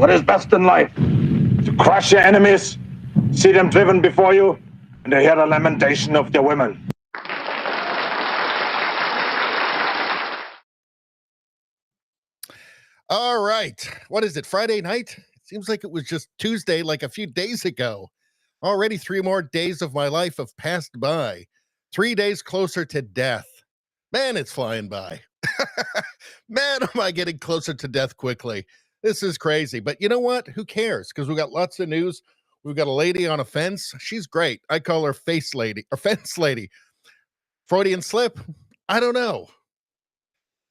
What is best in life? To crush your enemies, see them driven before you, and to hear the lamentation of their women. All right. What is it, Friday night? It seems like it was just Tuesday, like a few days ago. Already 3 more days of my life have passed by. 3 days closer to death. Man, it's flying by. Man, am I getting closer to death quickly. This is crazy. But you know what? Who cares? Because we got lots of news. We've got a lady on a fence. She's great. I call her face lady or fence lady. Freudian slip? I don't know.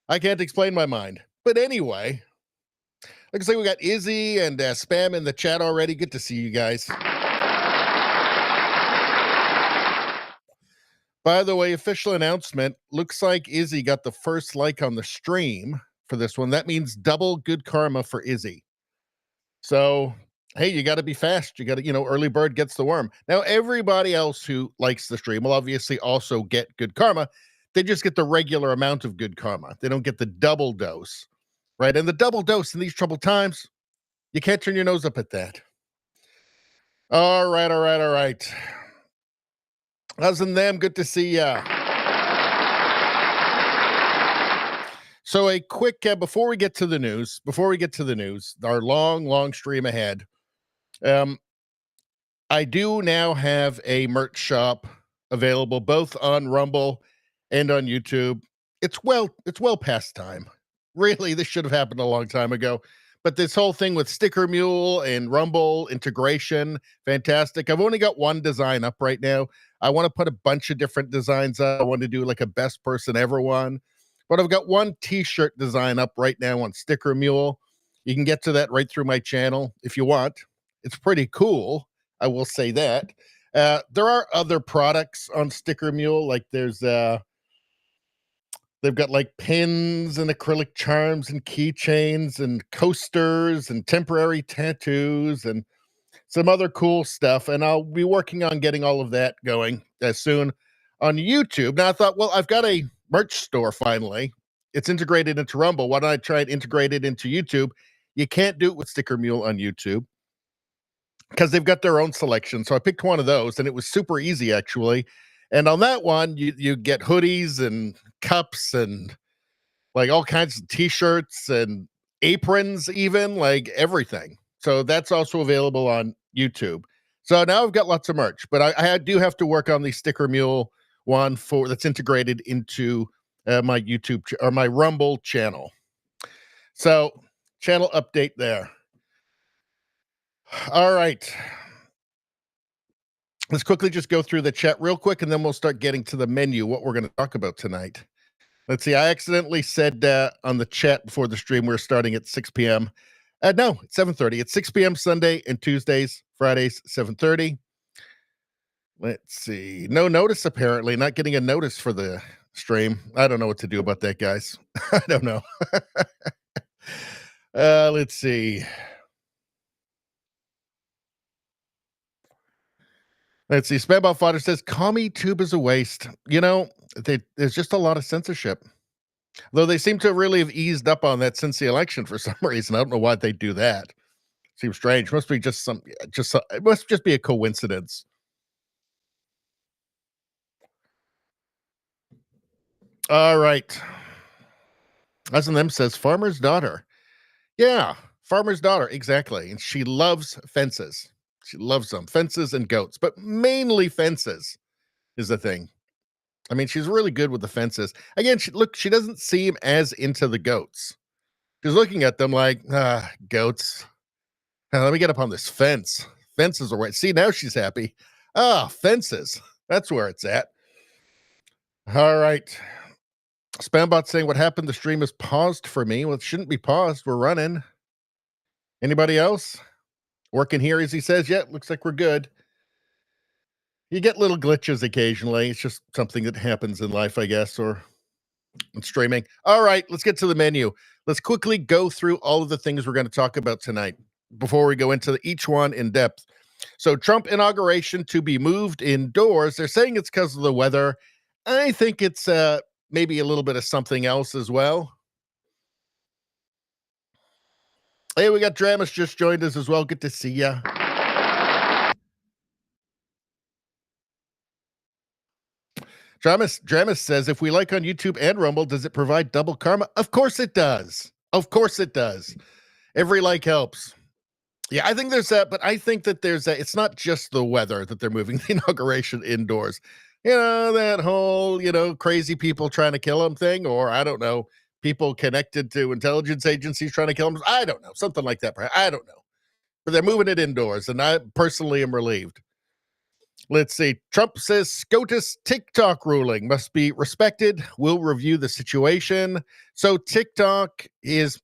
I can't explain my mind. But anyway, like I say, we got Izzy and Spam in the chat already. Good to see you guys. By the way, official announcement. Looks like Izzy got the first like on the stream for this one. That means double good karma for Izzy. So, hey, you got to be fast. You got to, early bird gets the worm. Now, everybody else who likes the stream will obviously also get good karma. They just get the regular amount of good karma. They don't get the double dose, right? And the double dose in these troubled times, you can't turn your nose up at that. All right, all right, all right. Other than them, good to see ya. So a quick, before we get to the news, our long stream ahead, I do now have a merch shop available both on Rumble and on YouTube. It's well past time. Really, this should have happened a long time ago. But this whole thing with Sticker Mule and Rumble integration, fantastic. I've only got one design up right now. I want to put a bunch of different designs up. I want to do like a best person ever one. But I've got one t-shirt design up right now on Sticker Mule. You can get to that right through my channel if you want. It's pretty cool. I will say that. There are other products on Sticker Mule. Like there's, they've got like pins and acrylic charms and keychains and coasters and temporary tattoos and some other cool stuff. And I'll be working on getting all of that going soon on YouTube. Now I thought, well, I've got a merch store finally. It's integrated into Rumble. Why don't I try and integrate it into YouTube? You can't do it with Sticker Mule on YouTube because they've got their own selection. So I picked one of those and it was super easy actually. And on that one, you get hoodies and cups and like all kinds of t-shirts and aprons, even like everything. So that's also available on YouTube. So now I've got lots of merch, but I do have to work on the Sticker Mule one that's integrated into my YouTube or my Rumble channel. So channel update there. All right. Let's quickly just go through the chat real quick, and then we'll start getting to the menu, what we're going to talk about tonight. Let's see. I accidentally said on the chat before the stream we're starting at 6 p.m. No, it's 7:30. It's 6 p.m. Sunday and Tuesdays, Fridays, 7:30. Let's see. No notice, apparently. Not getting a notice for the stream. I don't know what to do about that, guys. I don't know. Let's see. Let's see. Spambot Fodder says, Commie Tube is a waste. You know, there's just a lot of censorship. Though they seem to really have eased up on that since the election for some reason. I don't know why they do that. Seems strange. Must be it must just be a coincidence. All right. As in them says, farmer's daughter. Yeah, farmer's daughter. Exactly. And she loves fences. She loves them. Fences and goats, but mainly fences is the thing. I mean, she's really good with the fences. Again, she doesn't seem as into the goats. She's looking at them like, goats. Let me get up on this fence. Fences are right. See, now she's happy. Fences. That's where it's at. All right. Spambot saying, what happened? The stream is paused for me. Well, it shouldn't be paused. We're running. Anybody else? Working here, as he says. Yeah, looks like we're good. You get little glitches occasionally. It's just something that happens in life, I guess, or in streaming. All right, let's get to the menu. Let's quickly go through all of the things we're going to talk about tonight before we go into each one in depth. So Trump inauguration to be moved indoors. They're saying it's because of the weather. I think it's maybe a little bit of something else as well. Hey, we got Dramus just joined us as well. Good to see ya. Dramus says, if we like on YouTube and Rumble, does it provide double karma? Of course it does. Of course it does. Every like helps. Yeah, I think there's that, but I think that it's not just the weather that they're moving the inauguration indoors. You know, that whole, crazy people trying to kill him thing, or I don't know, people connected to intelligence agencies trying to kill him. I don't know, something like that. I don't know. But they're moving it indoors, and I personally am relieved. Let's see. Trump says SCOTUS TikTok ruling must be respected. We'll review the situation. So TikTok it's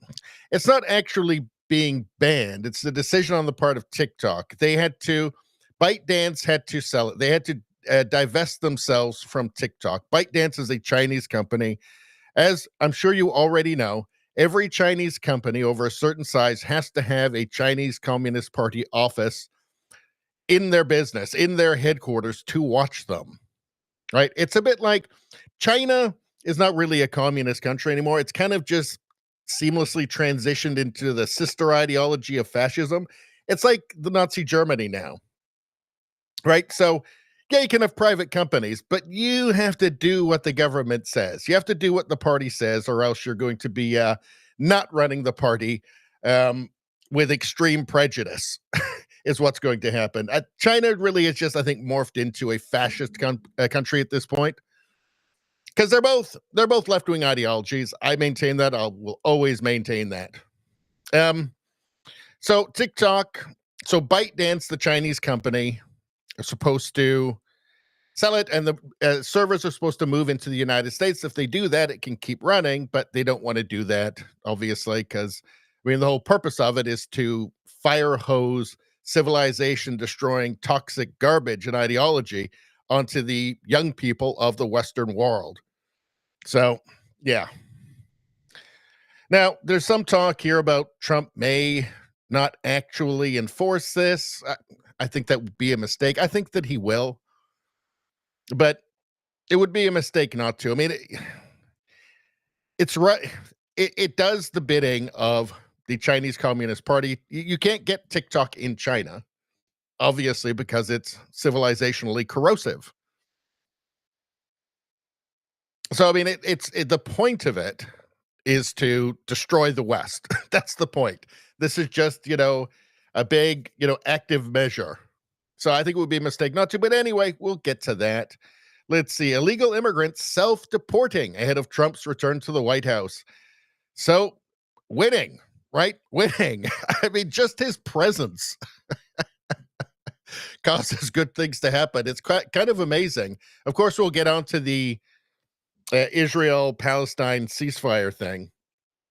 not actually being banned. It's the decision on the part of TikTok. ByteDance had to sell it. They had to divest themselves from TikTok. ByteDance is a Chinese company. As I'm sure you already know, every Chinese company over a certain size has to have a Chinese Communist Party office in their business, in their headquarters to watch them, right? It's a bit like China is not really a communist country anymore. It's kind of just seamlessly transitioned into the sister ideology of fascism. It's like the Nazi Germany now, right? So, yeah, you can have private companies, but you have to do what the government says. You have to do what the party says, or else you're going to be not running the party with extreme prejudice, is what's going to happen. China really is just, I think, morphed into a fascist country at this point, because they're both left wing ideologies. I maintain that. I will always maintain that. So TikTok, so ByteDance, the Chinese company, are supposed to sell it, and the servers are supposed to move into the United States. If they do that, it can keep running, but they don't want to do that, obviously, because I mean the whole purpose of it is to fire hose civilization destroying toxic garbage and ideology onto the young people of the Western world. So, yeah. Now, there's some talk here about Trump may not actually enforce this. I think that would be a mistake. I think that he will, but it would be a mistake not to. I mean, it's right. It does the bidding of the Chinese Communist Party. You can't get TikTok in China, obviously, because it's civilizationally corrosive. So, I mean, the point of it is to destroy the West. That's the point. This is just, a big, active measure. So I think it would be a mistake not to. But anyway, we'll get to that. Let's see. Illegal immigrants self-deporting ahead of Trump's return to the White House. So winning, right? Winning. I mean, just his presence causes good things to happen. It's kind of amazing. Of course, we'll get on to the Israel-Palestine ceasefire thing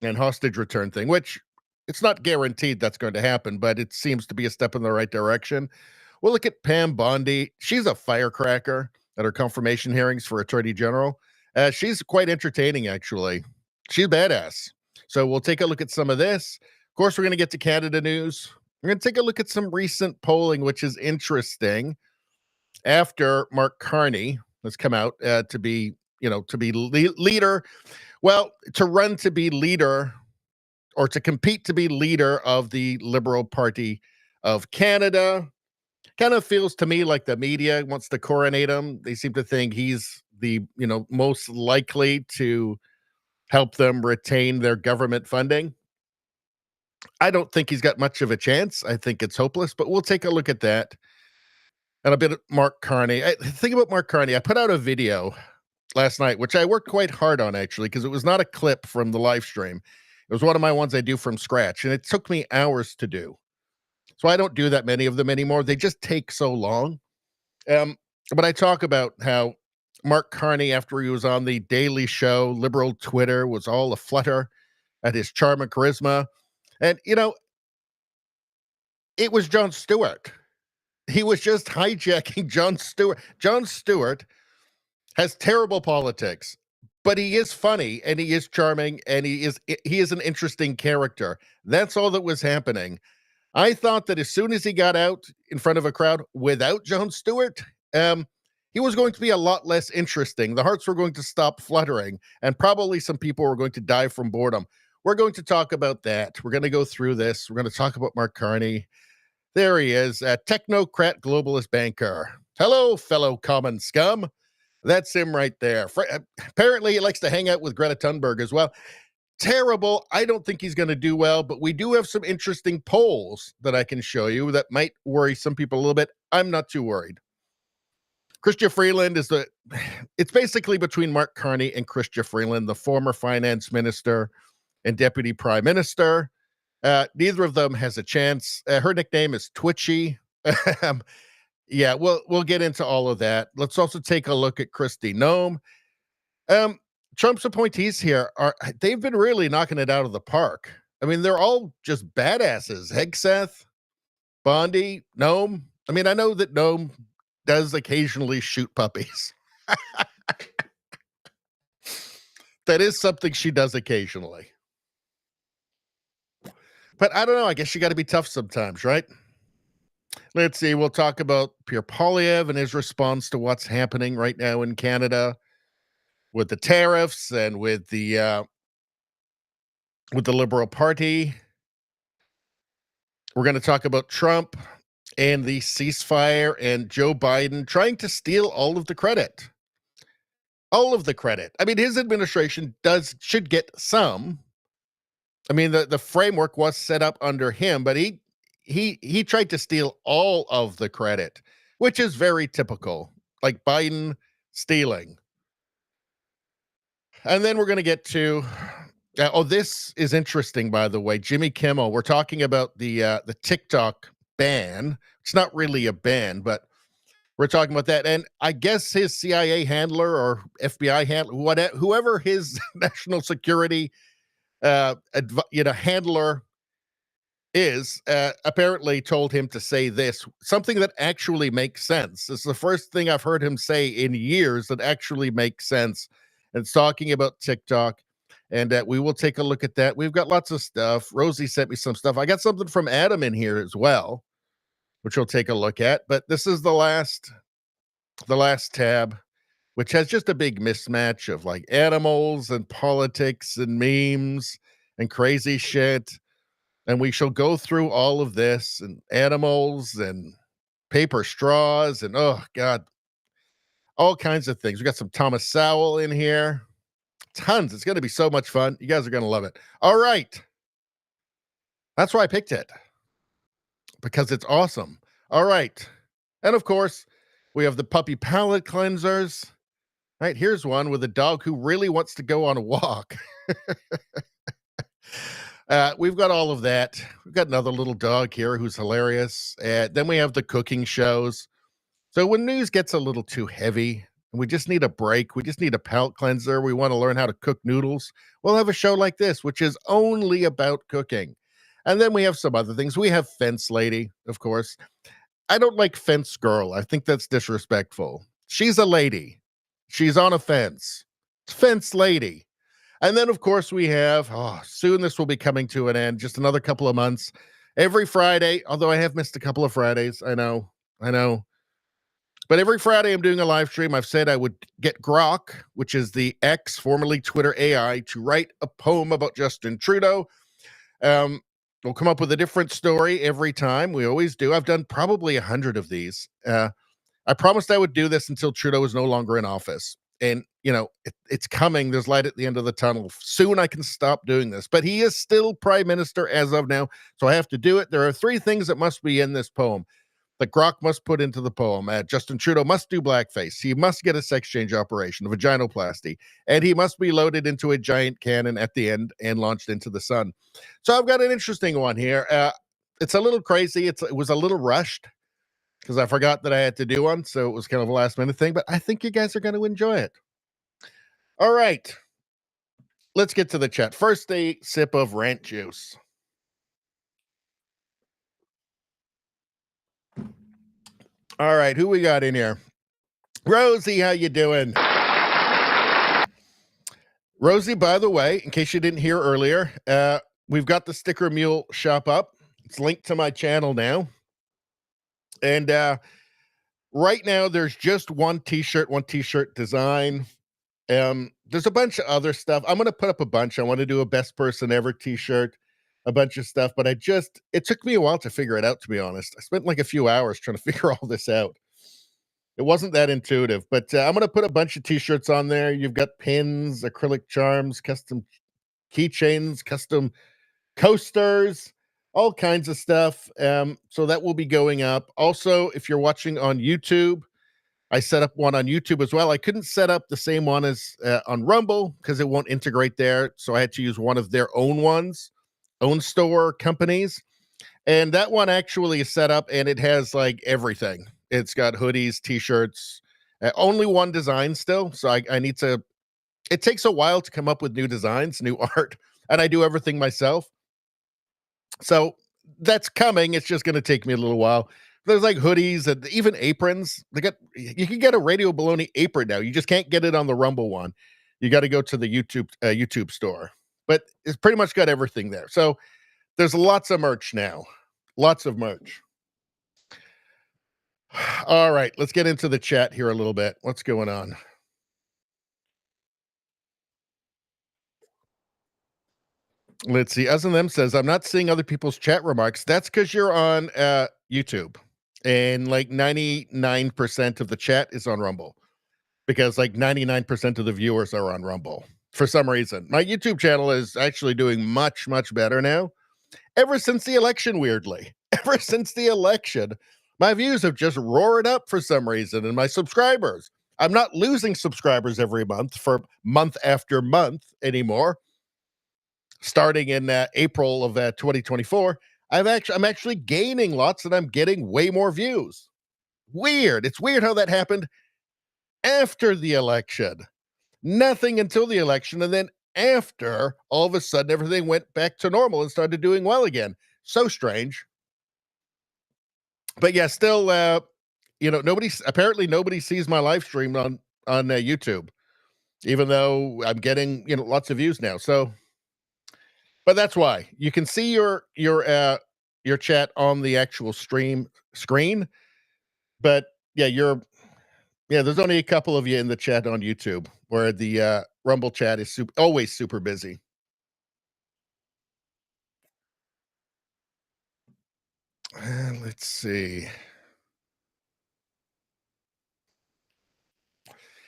and hostage return thing, which it's not guaranteed that's going to happen, but it seems to be a step in the right direction. We'll look at Pam Bondi. She's a firecracker at her confirmation hearings for Attorney General. She's quite entertaining, actually. She's badass. So we'll take a look at some of this. Of course, we're going to get to Canada news. We're going to take a look at some recent polling, which is interesting. After Mark Carney has come out to be leader. Well, to run to be leader or to compete to be leader of the Liberal Party of Canada. Kind of feels to me like the media wants to coronate him. They seem to think he's the, most likely to help them retain their government funding. I don't think he's got much of a chance. I think it's hopeless, but we'll take a look at that. And a bit of Mark Carney. Think about Mark Carney. I put out a video last night, which I worked quite hard on, actually, because it was not a clip from the live stream. It was one of my ones I do from scratch, and it took me hours to do. So I don't do that many of them anymore. They just take so long. But I talk about how Mark Carney, after he was on the Daily Show, liberal Twitter was all aflutter at his charm and charisma. And, it was Jon Stewart. He was just hijacking Jon Stewart. Jon Stewart has terrible politics, but he is funny and he is charming and he is an interesting character. That's all that was happening. I thought that as soon as he got out in front of a crowd without Jon Stewart, he was going to be a lot less interesting. The hearts were going to stop fluttering, and probably some people were going to die from boredom. We're going to talk about that. We're going to go through this. We're going to talk about Mark Carney. There he is, a technocrat globalist banker. Hello, fellow common scum. That's him right there. Apparently, he likes to hang out with Greta Thunberg as well. Terrible. I don't think he's going to do well, but we do have some interesting polls that I can show you that might worry some people a little bit. I'm not too worried. Chrystia Freeland it's basically between Mark Carney and Chrystia Freeland, the former finance minister and deputy prime minister. Neither of them has a chance. Her nickname is Twitchy. Yeah, we'll get into all of that. Let's also take a look at Kristi Noem. Trump's appointees here they've been really knocking it out of the park. I mean, they're all just badasses. Hegseth, Bondi, Noem. I mean, I know that Noem does occasionally shoot puppies. That is something she does occasionally. But I don't know. I guess you got to be tough sometimes, right? Let's see. We'll talk about Poilievre and his response to what's happening right now in Canada. with the tariffs and with the Liberal Party. We're going to talk about Trump and the ceasefire and Joe Biden trying to steal all of the credit. All of the credit. I mean, his administration should get some. I mean, the framework was set up under him, but he tried to steal all of the credit, which is very typical, like Biden stealing. And then we're going to get to this is interesting, by the way. Jimmy Kimmel. We're talking about the TikTok ban. It's not really a ban, but we're talking about that. And I guess his CIA handler or FBI handler, whoever his national security handler is, apparently told him to say this, something that actually makes sense. It's the first thing I've heard him say in years that actually makes sense. And it's talking about TikTok. And we will take a look at that. We've got lots of stuff. Rosie sent me some stuff. I got something from Adam in here as well, which we'll take a look at. But this is the last tab, which has just a big mismatch of like animals and politics and memes and crazy shit. And we shall go through all of this and animals and paper straws and, oh God, all kinds of things. We got some Thomas Sowell in here. Tons. It's going to be so much fun. You guys are going to love it. All right. That's why I picked it, because it's awesome. All right. And of course, we have the puppy palate cleansers. All right. Here's one with a dog who really wants to go on a walk. We've got all of that. We've got another little dog here who's hilarious. Then we have the cooking shows. So when news gets a little too heavy, and we just need a break, we just need a palate cleanser, we want to learn how to cook noodles, we'll have a show like this, which is only about cooking. And then we have some other things. We have Fence Lady, of course. I don't like Fence Girl. I think that's disrespectful. She's a lady. She's on a fence. Fence Lady. And then, of course, we have, soon this will be coming to an end, just another couple of months. Every Friday, although I have missed a couple of Fridays, I know. But every Friday I'm doing a live stream. I've said I would get Grok, which is the X, formerly Twitter AI, to write a poem about Justin Trudeau. We'll come up with a different story every time. We always do. I've done probably 100 of these. I promised I would do this until Trudeau is no longer in office. And, it's coming. There's light at the end of the tunnel. Soon I can stop doing this. But he is still prime minister as of now, so I have to do it. There are 3 things that must be in this poem that Grok must put into the poem. Justin Trudeau must do blackface. He must get a sex change operation, a vaginoplasty, and he must be loaded into a giant cannon at the end and launched into the sun. So I've got an interesting one here. It's a little crazy. It was a little rushed because I forgot that I had to do one, so it was kind of a last-minute thing, but I think you guys are going to enjoy it. All right. Let's get to the chat. First, a sip of rant juice. All right, who we got in here? Rosie, how you doing? Rosie, by the way, in case you didn't hear earlier, we've got the Sticker Mule shop up. It's linked to my channel now. And right now, there's just one t-shirt design. There's a bunch of other stuff. I'm going to put up a bunch. I want to do a best person ever t-shirt, a bunch of stuff, but it took me a while to figure it out, to be honest. I spent like a few hours trying to figure all this out. It wasn't that intuitive, but I'm going to put a bunch of t-shirts on there. You've got pins, acrylic charms, custom keychains, custom coasters, all kinds of stuff. So that will be going up. Also, if you're watching on YouTube, I set up one on YouTube as well. I couldn't set up the same one as on Rumble because it won't integrate there. So I had to use one of their own ones, own store companies. And that one actually is set up and it has like everything. It's got hoodies, t-shirts, only one design still. So I need to, it takes a while to come up with new designs, new art, and I do everything myself. So that's coming. It's just going to take me a little while. There's like hoodies and even aprons. You can get a Radio Baloney apron now. You just can't get it on the Rumble one. You got to go to the YouTube store. But it's pretty much got everything there. So there's lots of merch now. Lots of merch. All right, let's get into the chat here a little bit. What's going on? Let's see. Us and Them says, I'm not seeing other people's chat remarks. That's because you're on YouTube. And like 99% of the chat is on Rumble. Because like 99% of the viewers are on Rumble for some reason. My YouTube channel is actually doing much, much better now. Ever since the election, weirdly. Ever since the election, my views have just roared up for some reason. And my subscribers. I'm not losing subscribers every month for month after month anymore. Starting in April of 2024, I'm actually gaining lots and I'm getting way more views. Weird. It's weird how that happened after the election. Nothing until the election, and then after, all of a sudden, everything went back to normal and started doing well again. So strange. But yeah, still, apparently nobody sees my live stream on YouTube, even though I'm getting lots of views now. So, but that's why you can see your chat on the actual stream screen. But yeah, there's only a couple of you in the chat on YouTube, where the Rumble chat is always super busy. Let's see.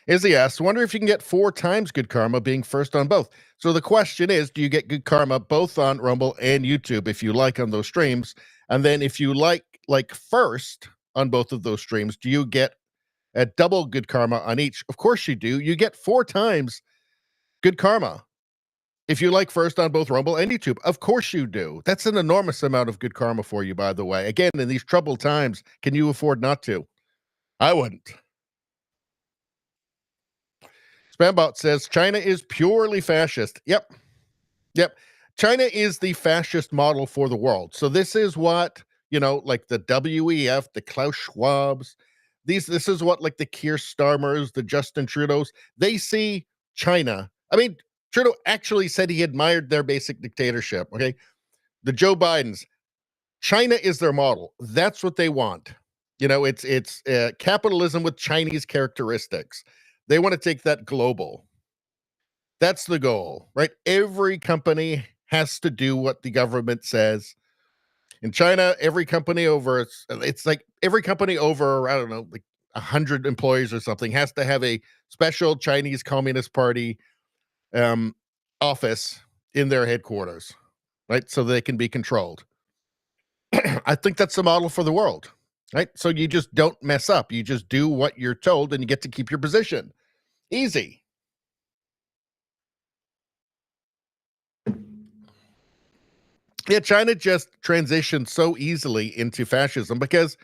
Izzy asks, wonder if you can get 4 times good karma being first on both. So the question is, do you get good karma both on Rumble and YouTube if you like on those streams? And then if you like first on both of those streams, do you get a double good karma on each? Of course you do. You get 4 times good karma if you like first on both Rumble and YouTube. Of course you do. That's an enormous amount of good karma for you, by the way. Again, in these troubled times, can you afford not to? I wouldn't. Spambot says China is purely fascist. Yep. China is the fascist model for the world. So this is what, like the WEF, the Klaus Schwabs, this is what like the Keir Starmers, the Justin Trudeaus, they see China. I mean, Trudeau actually said he admired their basic dictatorship. Okay. The Joe Bidens, China is their model. That's what they want. It's capitalism with Chinese characteristics. They want to take that global. That's the goal, right? Every company has to do what the government says. In China, every company over, it's like every company over, I don't know, like 100 employees or something has to have a special Chinese Communist Party office in their headquarters, right? So they can be controlled. I think that's the model for the world, right? So you just don't mess up. You just do what you're told and you get to keep your position. Easy. Yeah, China just transitioned so easily into fascism because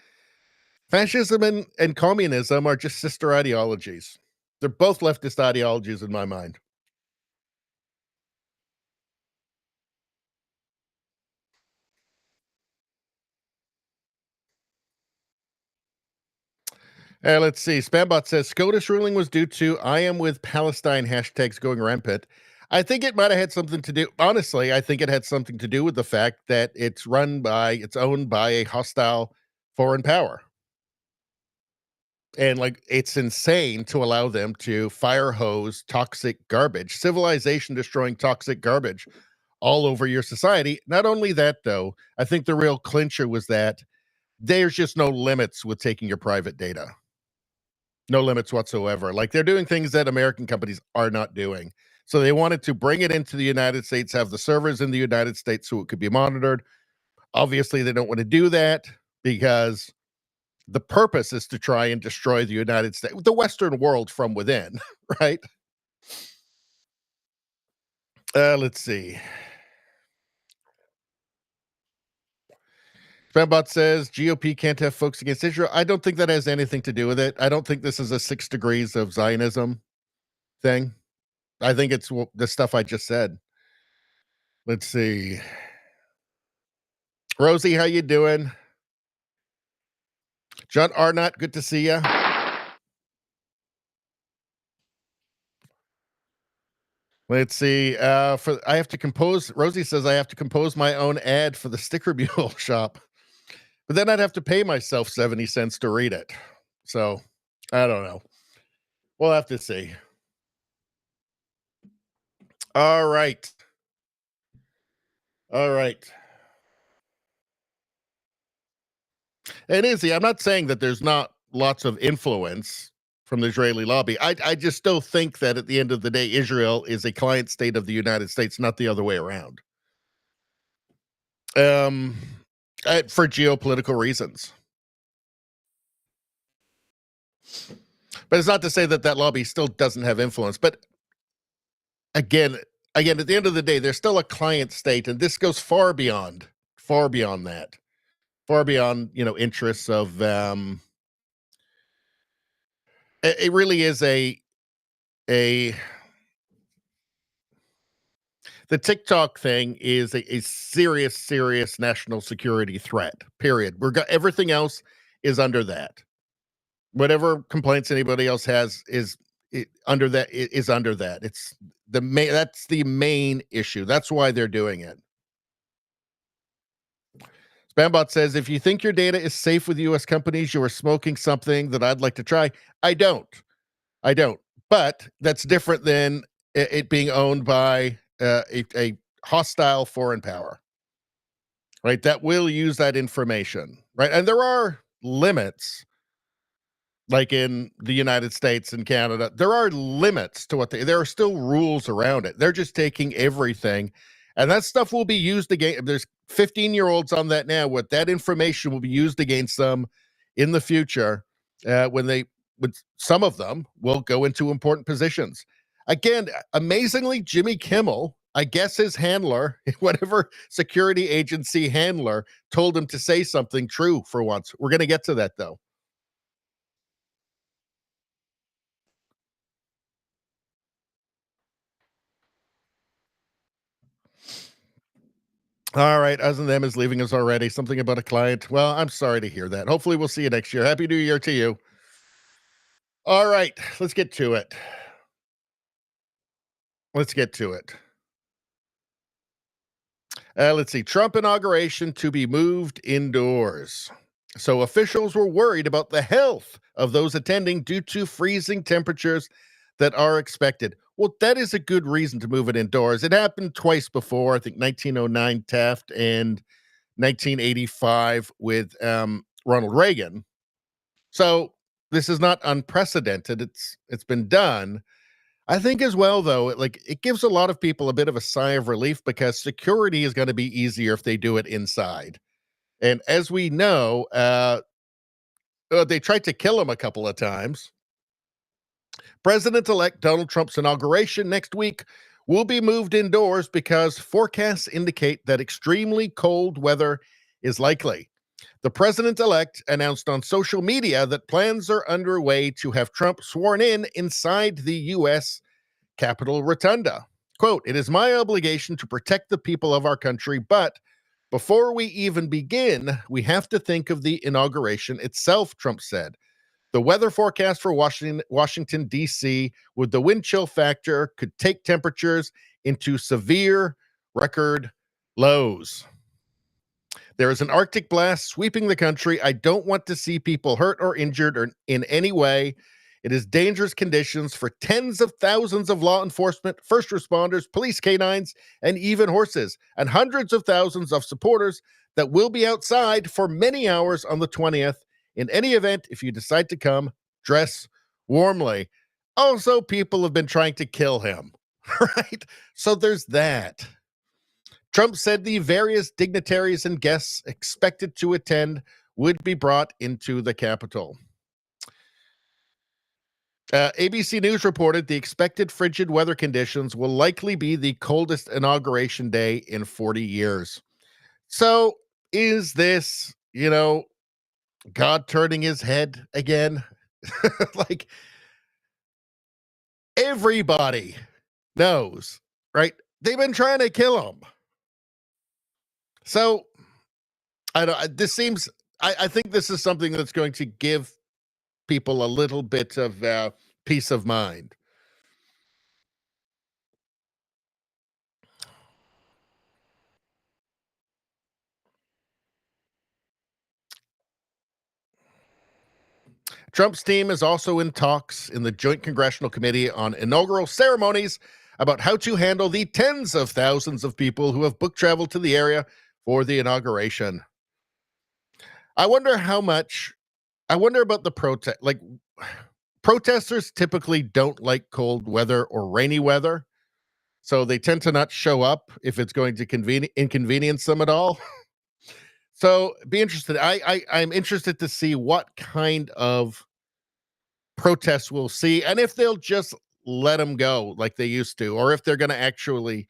fascism and communism are just sister ideologies. They're both leftist ideologies in my mind. Let's see. Spambot says SCOTUS ruling was due to I am with Palestine hashtags going rampant. I think it might have had something to do. Honestly, I think it had something to do with the fact that it's owned by a hostile foreign power. And like, it's insane to allow them to fire hose toxic garbage, civilization destroying toxic garbage all over your society. Not only that, though, I think the real clincher was that there's just no limits with taking your private data. No limits whatsoever. Like, they're doing things that American companies are not doing. So they wanted to bring it into the United States, have the servers in the United States so it could be monitored. Obviously, they don't want to do that because the purpose is to try and destroy the United States, the Western world from within, right? Let's see. Fembot says GOP can't have folks against Israel. I don't think that has anything to do with it. I don't think this is a 6 degrees of Zionism thing. I think it's the stuff I just said. Let's see. Rosie, how you doing? John Arnott, good to see you. Let's see. I have to compose. Rosie says I have to compose my own ad for the Sticker Mule shop, but then I'd have to pay myself 70 cents to read it. So I don't know. We'll have to see. All right. All right. And Izzy, I'm not saying that there's not lots of influence from the Israeli lobby. I just still think that at the end of the day, Israel is a client state of the United States, not the other way around. Um, for geopolitical reasons. But it's not to say that that lobby still doesn't have influence. But again, at the end of the day, they're still a client state, and this goes far beyond that, far beyond interests of. It really is a the TikTok thing is a serious national security threat. Period. Everything else is under that. Whatever complaints anybody else has is under that. Is under that. It's the main. That's the main issue. That's why they're doing it. Spambot says, if you think your data is safe with U.S. companies, you are smoking something that I'd like to try. I don't. But that's different than it being owned by a hostile foreign power, right? That will use that information, right? And there are limits, like in the United States and Canada. There are limits to there are still rules around it. They're just taking everything, and that stuff will be used against. There's 15-year-olds on that now. What that information will be used against them in the future when some of them will go into important positions. Again, amazingly, Jimmy Kimmel, I guess his handler, whatever security agency handler, told him to say something true for once. We're going to get to that, though. All right, Us and Them is leaving us already. Something about a client. Well, I'm sorry to hear that. Hopefully we'll see you next year. Happy New Year to you. All right, let's get to it. Let's see. Trump inauguration to be moved indoors. So officials were worried about the health of those attending due to freezing temperatures that are expected. Well, that is a good reason to move it indoors. It happened twice before, I think 1909 Taft and 1985 with Ronald Reagan. So this is not unprecedented. It's been done. I think as well, though, it gives a lot of people a bit of a sigh of relief because security is going to be easier if they do it inside. And as we know, they tried to kill him a couple of times. President-elect Donald Trump's inauguration next week will be moved indoors because forecasts indicate that extremely cold weather is likely. The president-elect announced on social media that plans are underway to have Trump sworn in inside the U.S. Capitol Rotunda. Quote, "It is my obligation to protect the people of our country, but before we even begin, we have to think of the inauguration itself," Trump said. The weather forecast for Washington, D.C., with the wind chill factor, could take temperatures into severe record lows. There is an Arctic blast sweeping the country. I don't want to see people hurt or injured or in any way. It is dangerous conditions for tens of thousands of law enforcement, first responders, police canines, and even horses, and hundreds of thousands of supporters that will be outside for many hours on the 20th. In any event, if you decide to come, dress warmly. Also, people have been trying to kill him, right? So there's that. Trump said the various dignitaries and guests expected to attend would be brought into the Capitol. ABC News reported the expected frigid weather conditions will likely be the coldest inauguration day in 40 years. So is this, God turning his head again? Like, everybody knows, right? They've been trying to kill him. So I think this is something that's going to give people a little bit of peace of mind. Trump's team is also in talks in the Joint Congressional Committee on Inaugural Ceremonies about how to handle the tens of thousands of people who have book traveled to the area for the inauguration. I wonder about the protest. Like, protesters typically don't like cold weather or rainy weather, so they tend to not show up if it's going to inconvenience them at all. So be interested. I'm interested to see what kind of protests we'll see, and if they'll just let them go like they used to, or if they're going to actually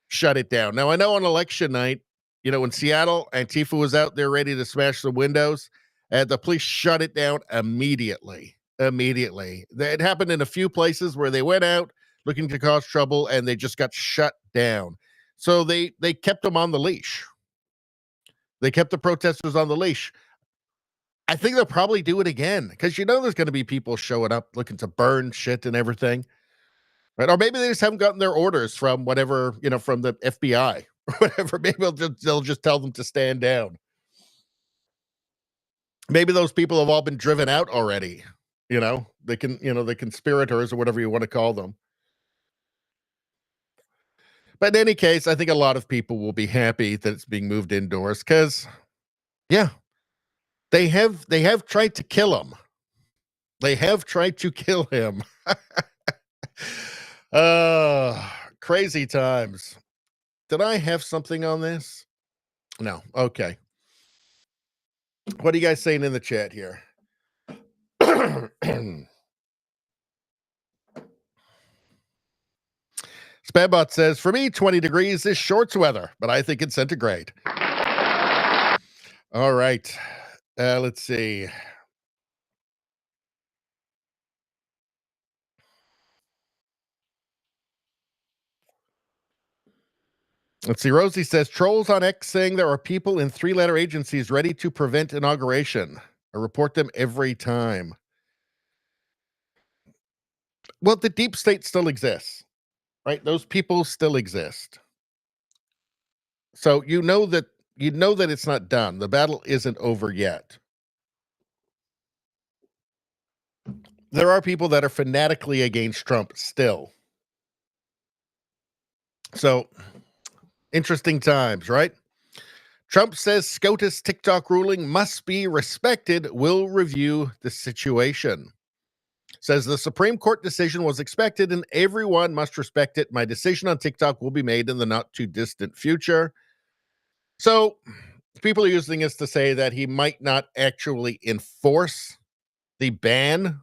shut it down. Now, I know on election night, in Seattle, Antifa was out there ready to smash the windows, and the police shut it down immediately. Immediately. It happened in a few places where they went out looking to cause trouble, and they just got shut down. So they kept them on the leash. They kept the protesters on the leash. I think they'll probably do it again because there's going to be people showing up looking to burn shit and everything, right? Or maybe they just haven't gotten their orders from whatever, from the FBI or whatever. Maybe they'll just tell them to stand down. Maybe those people have all been driven out already. The conspirators or whatever you want to call them. But in any case, I think a lot of people will be happy that it's being moved indoors because, yeah, they have tried to kill him. They have tried to kill him. Crazy times. Did I have something on this? No. Okay. What are you guys saying in the chat here? Spambot says, for me, 20 degrees is shorts weather, but I think it's centigrade. All right. Let's see. Rosie says, trolls on X saying there are people in 3-letter agencies ready to prevent inauguration. I report them every time. Well, the deep state still exists, right? Those people still exist. So that it's not done. The battle isn't over yet. There are people that are fanatically against Trump still. So, interesting times, right? Trump says SCOTUS TikTok ruling must be respected. Will review the situation. Says the Supreme Court decision was expected and everyone must respect it. My decision on TikTok will be made in the not too distant future. So people are using this to say that he might not actually enforce the ban.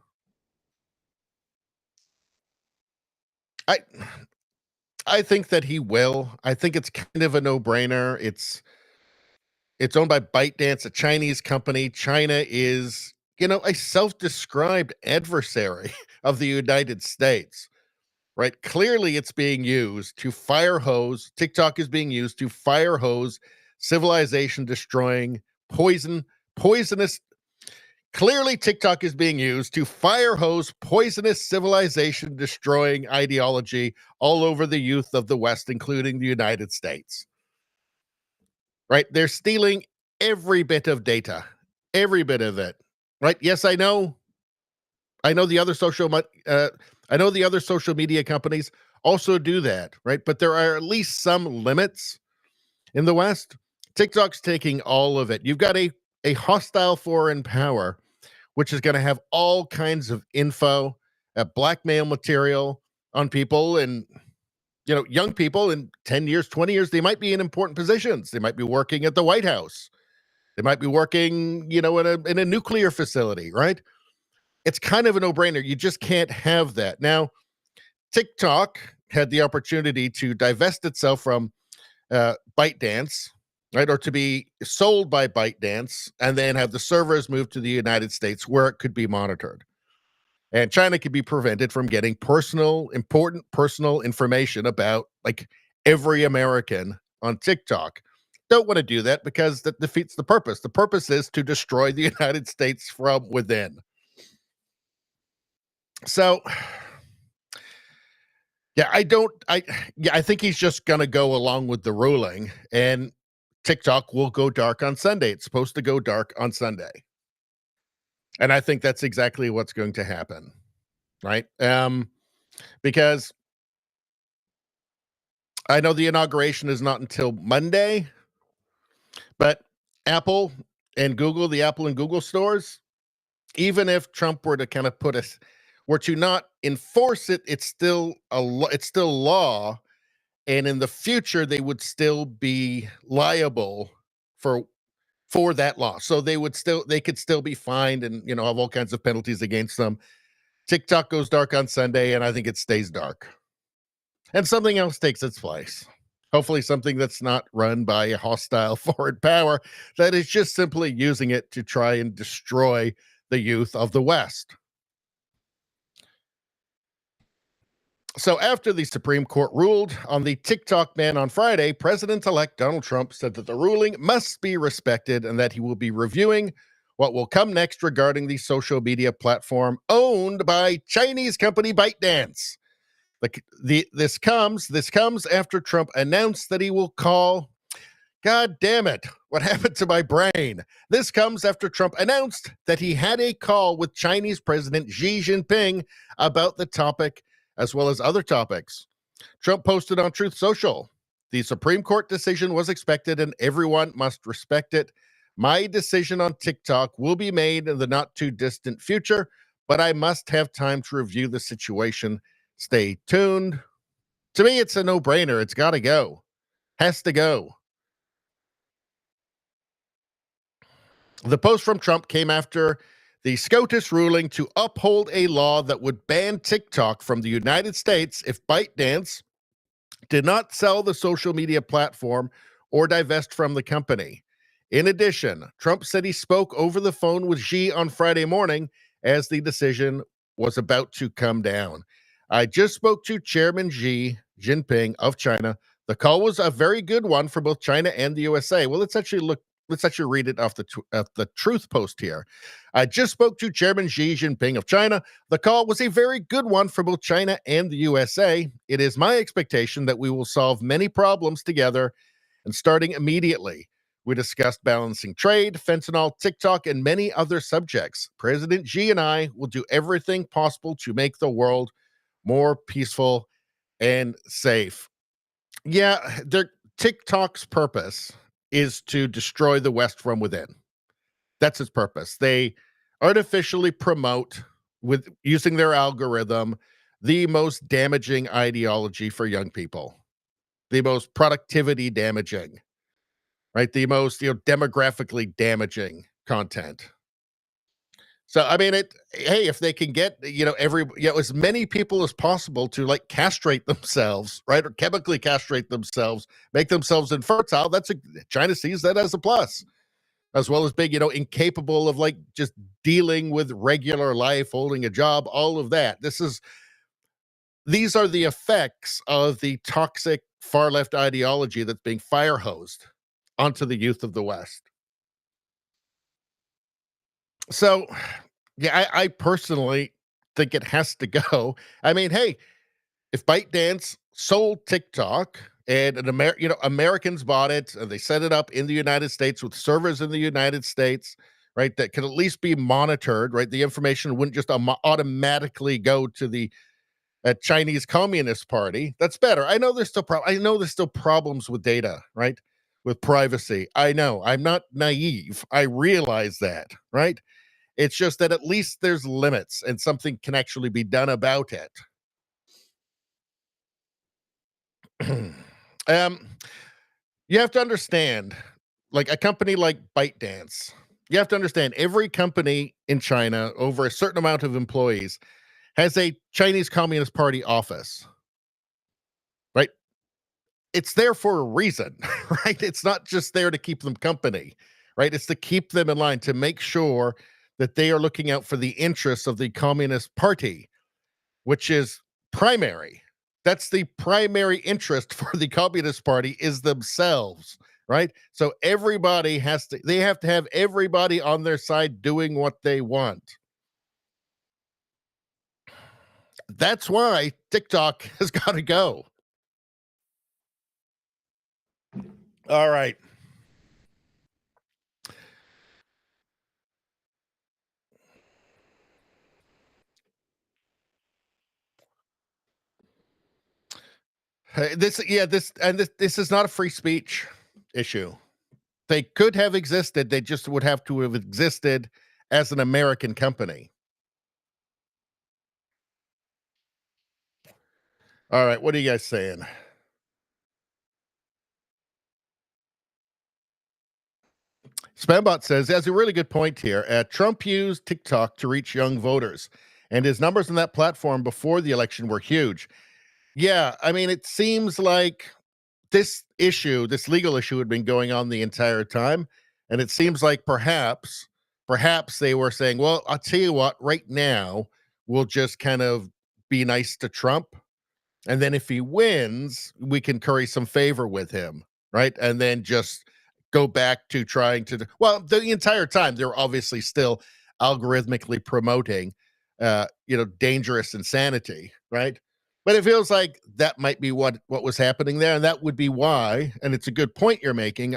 I think that he will. I think it's kind of a no-brainer. It's owned by ByteDance, a Chinese company. China is, a self-described adversary of the United States, right? Clearly it's being used to fire hose. TikTok is being used to fire hose civilization destroying poisonous. Clearly TikTok is being used to fire hose poisonous civilization destroying ideology all over the youth of the West, including the United States. Right? They're stealing every bit of data, every bit of it. Right? Yes, I know the other social media companies also do that, right? But there are at least some limits in the West. TikTok's taking all of it. You've got a hostile foreign power, which is going to have all kinds of info, blackmail material on people, and young people in 10 years, 20 years, they might be in important positions. They might be working at the White House. They might be working, in a nuclear facility, right? It's kind of a no-brainer. You just can't have that. Now, TikTok had the opportunity to divest itself from ByteDance, right, or to be sold by ByteDance, and then have the servers moved to the United States where it could be monitored. And China could be prevented from getting important personal information about every American on TikTok. Don't want to do that because that defeats the purpose. The purpose is to destroy the United States from within. So, yeah, I think he's just going to go along with the ruling, and TikTok will go dark on Sunday. It's supposed to go dark on Sunday. And I think that's exactly what's going to happen, right? Because I know the inauguration is not until Monday, but Apple and Google, the Apple and Google stores, even if Trump were to kind of were to not enforce it, it's still it's still law, and in the future they would still be liable for that law. So they could still be fined and have all kinds of penalties against them. TikTok goes dark on Sunday, and I think it stays dark. And something else takes its place. Hopefully something that's not run by a hostile foreign power that is just simply using it to try and destroy the youth of the West. So after the Supreme Court ruled on the TikTok ban on Friday, President-elect Donald Trump said that the ruling must be respected and that he will be reviewing what will come next regarding the social media platform owned by Chinese company ByteDance. This comes after Trump announced that he will call. God damn it. What happened to my brain? This comes after Trump announced that he had a call with Chinese President Xi Jinping about the topic as well as other topics. Trump posted on Truth Social, "The Supreme Court decision was expected and everyone must respect it. My decision on TikTok will be made in the not too distant future, but I must have time to review the situation. Stay tuned." To me, it's a no-brainer. It's got to go. Has to go. The post from Trump came after the SCOTUS ruling to uphold a law that would ban TikTok from the United States if ByteDance did not sell the social media platform or divest from the company. In addition, Trump said he spoke over the phone with Xi on Friday morning as the decision was about to come down. "I just spoke to Chairman Xi Jinping of China. The call was a very good one for both China and the USA." Well, let's actually read it off the Truth post here. "I just spoke to Chairman Xi Jinping of China. The call was a very good one for both China and the USA. It is my expectation that we will solve many problems together and starting immediately. We discussed balancing trade, fentanyl, TikTok, and many other subjects. President Xi and I will do everything possible to make the world more peaceful and safe." Yeah, TikTok's purpose is to destroy the West from within. That's its purpose. They artificially promote, with using their algorithm, the most damaging ideology for young people, the most productivity damaging, right? The most demographically damaging content. So I mean, hey, if they can get as many people as possible to like castrate themselves, right, or chemically castrate themselves, make themselves infertile, China sees that as a plus, as well as being incapable of like just dealing with regular life, holding a job, all of that. These are the effects of the toxic far left ideology that's being fire hosed onto the youth of the West. So, yeah, I personally think it has to go. I mean, hey, if ByteDance sold TikTok and Americans bought it and they set it up in the United States with servers in the United States, right, that could at least be monitored, right? The information wouldn't just automatically go to the Chinese Communist Party. That's better. I know there's still problems with data, right? With privacy. I know. I'm not naive. I realize that, right? It's just that at least there's limits and something can actually be done about it. um, you have to understand, like a company like ByteDance, you have to understand every company in China over a certain amount of employees has a Chinese Communist Party office, right? It's there for a reason, right? It's not just there to keep them company, right? It's to keep them in line, to make sure that they are looking out for the interests of the Communist Party, which is primary. That's the primary interest for the Communist Party is themselves, right? So they have to have everybody on their side doing what they want. That's why TikTok has got to go. All right. This is not a free speech issue. They could have existed. They just would have to have existed as an American company. All right, what are you guys saying? Spambot says, has a really good point here. Trump used TikTok to reach young voters, and his numbers on that platform before the election were huge. Yeah, I mean, it seems like this legal issue had been going on the entire time, and it seems like perhaps they were saying, well, I'll tell you what, right now, we'll just kind of be nice to Trump, and then if he wins, we can curry some favor with him, right? And then just go back to trying to, well, the entire time they're obviously still algorithmically promoting dangerous insanity, right? But it feels like that might be what was happening there, and that would be why, and it's a good point you're making,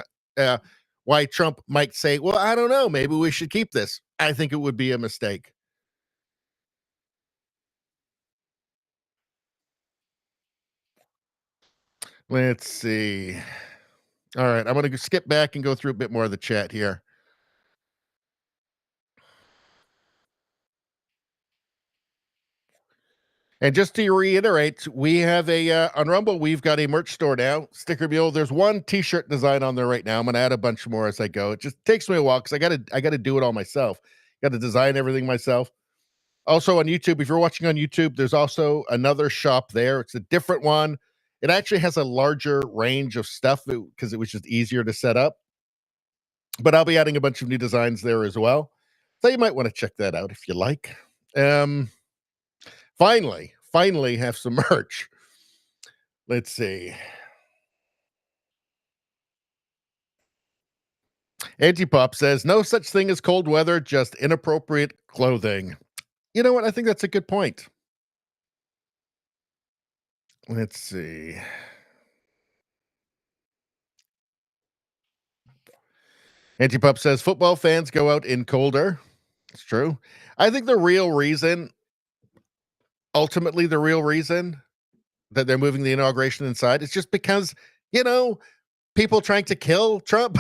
why Trump might say, well, I don't know, maybe we should keep this. I think it would be a mistake. Let's see. All right, I'm going to skip back and go through a bit more of the chat here. And just to reiterate, we have on Rumble, we've got a merch store now, Sticker Mule. There's one t-shirt design on there right now. I'm going to add a bunch more as I go. It just takes me a while because I got to do it all myself. Got to design everything myself. Also on YouTube, if you're watching on YouTube, there's also another shop there. It's a different one. It actually has a larger range of stuff because it was just easier to set up. But I'll be adding a bunch of new designs there as well. So you might want to check that out if you like. Finally have some merch. Let's see. Antipop says, no such thing as cold weather, just inappropriate clothing. You know what? I think that's a good point. Let's see. Antipop says, football fans go out in colder. It's true. I think ultimately the real reason that they're moving the inauguration inside is just because, people trying to kill Trump.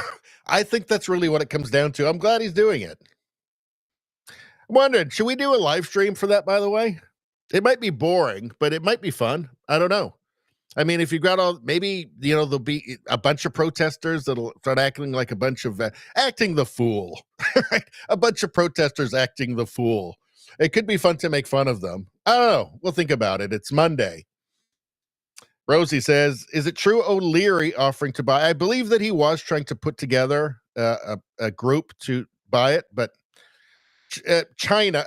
I think that's really what it comes down to. I'm glad he's doing it. I'm wondering, should we do a live stream for that, by the way? It might be boring, but it might be fun. I don't know. I mean, if you've got maybe, there'll be a bunch of protesters that'll start acting like a bunch of, acting the fool, right? A bunch of protesters acting the fool. It could be fun to make fun of them. I don't know. We'll think about it. It's Monday. Rosie says, is it true O'Leary offering to buy? I believe that he was trying to put together a group to buy it, but China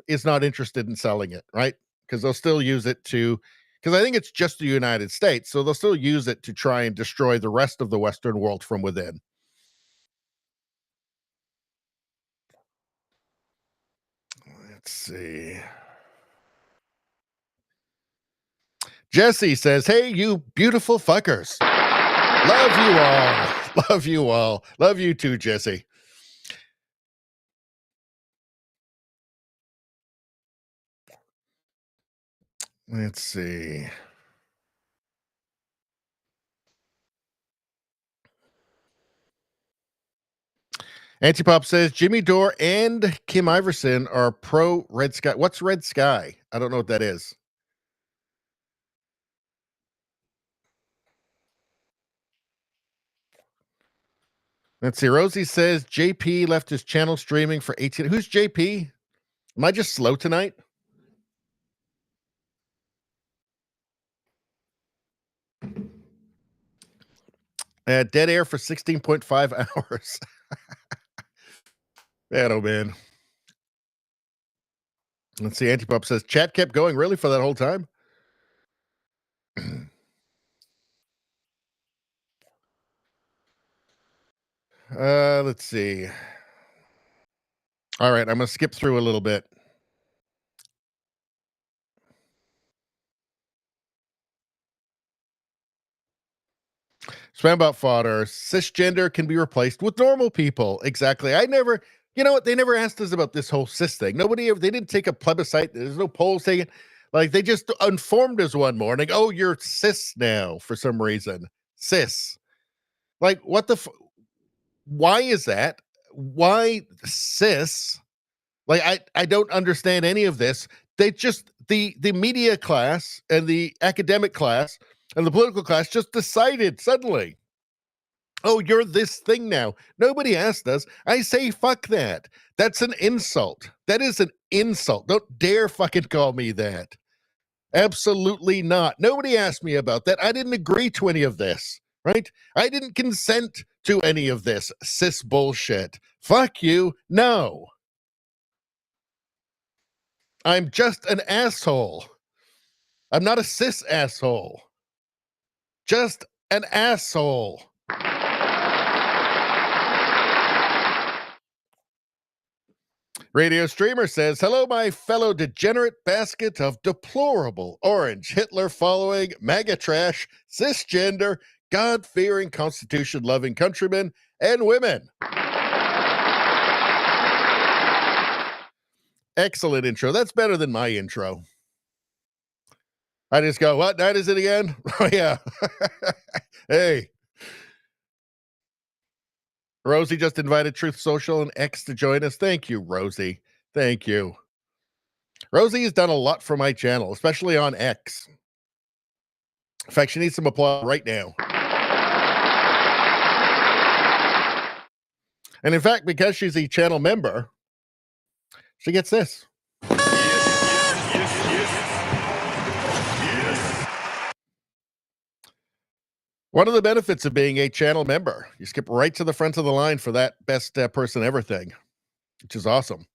is not interested in selling it, right? Because they'll still use it because I think it's just the United States, so they'll still use it to try and destroy the rest of the Western world from within. Let's see. Jesse says, hey, you beautiful fuckers. Love you all. Love you all. Love you too, Jesse. Let's see. Antipop says Jimmy Dore and Kim Iverson are pro Red Sky. What's Red Sky? I don't know what that is. Let's see. Rosie says JP left his channel streaming for 18. Who's JP? Am I just slow tonight? Dead air for 16.5 hours. Man, oh man. Let's see. Antipop says chat kept going really for that whole time. Let's see. All right, I'm going to skip through a little bit. Spambot fodder. Cisgender can be replaced with normal people. Exactly. You know what? They never asked us about this whole cis thing. They didn't take a plebiscite. There's no polls taken. Like, they just informed us one morning, oh, you're cis now for some reason. Cis. Like, what the why is that? Why cis? Like, I don't understand any of this. They just the media class and the academic class and the political class just decided suddenly, oh, you're this thing now. Nobody asked us. I say fuck that. That's an insult. That is an insult. Don't dare fucking call me that. Absolutely not. Nobody asked me about that. I didn't agree to any of this, right? I didn't consent to any of this cis bullshit. Fuck you. No. I'm just an asshole. I'm not a cis asshole. Just an asshole. Radio Streamer says, hello, my fellow degenerate basket of deplorable orange Hitler following MAGA trash, cisgender, God-fearing, Constitution-loving countrymen and women. Excellent intro. That's better than my intro. I just go, what night is it again? Oh, yeah. Hey. Rosie just invited Truth Social and X to join us. Thank you, Rosie. Thank you. Rosie has done a lot for my channel, especially on X. In fact, she needs some applause right now. And in fact, because she's a channel member, she gets this. One of the benefits of being a channel member, you skip right to the front of the line for that best person ever thing, which is awesome.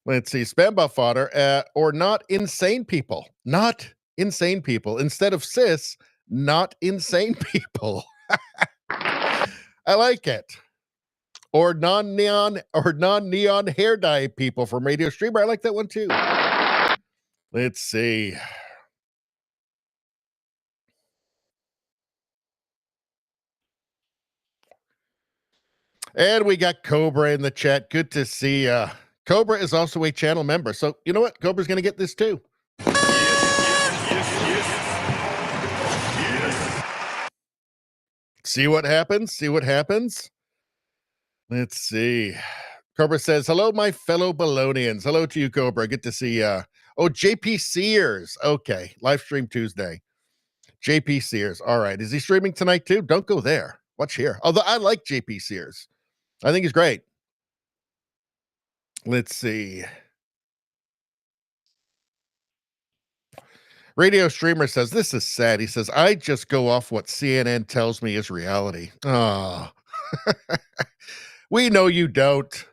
Let's see, spam buff fodder, or not insane people. Not insane people. Instead of cis, not insane people. I like it. Or non-neon hair dye people from Radio Streamer. I like that one too. Let's see. And we got Cobra in the chat. Good to see. Cobra is also a channel member. So you know what? Cobra's going to get this too. See what happens? See what happens? Let's see. Cobra says, hello, my fellow Balonians. Hello to you, Cobra. Good to see you. Oh, JP Sears. Okay. Live stream Tuesday. JP Sears. All right. Is he streaming tonight too? Don't go there. Watch here. Although I like JP Sears. I think he's great. Let's see. Radio Streamer says, this is sad. He says, I just go off what CNN tells me is reality. Oh, we know you don't.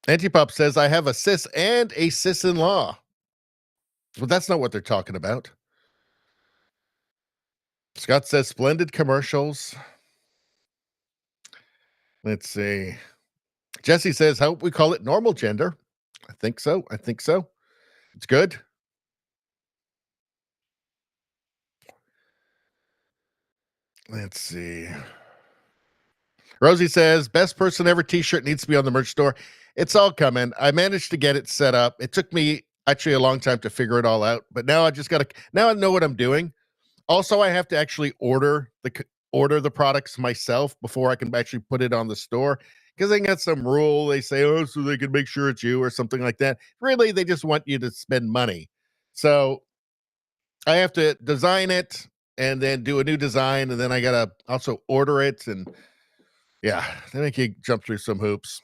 Antipop says, I have a cis and a cis-in-law. Well, that's not what they're talking about. Scott says, splendid commercials. Let's see. Jesse says, how we call it normal gender. I think so. I think so. It's good. Let's see. Rosie says, best person ever t-shirt needs to be on the merch store. It's all coming. I managed to get it set up. It took me actually a long time to figure it all out, but now I just got to, now I know what I'm doing. Also, I have to actually order the products myself before I can actually put it on the store, because they got some rule. They say, oh, so they can make sure it's you or something like that. Really, they just want you to spend money. So I have to design it and then do a new design, and then I got to also order it. And yeah, they make you jump through some hoops.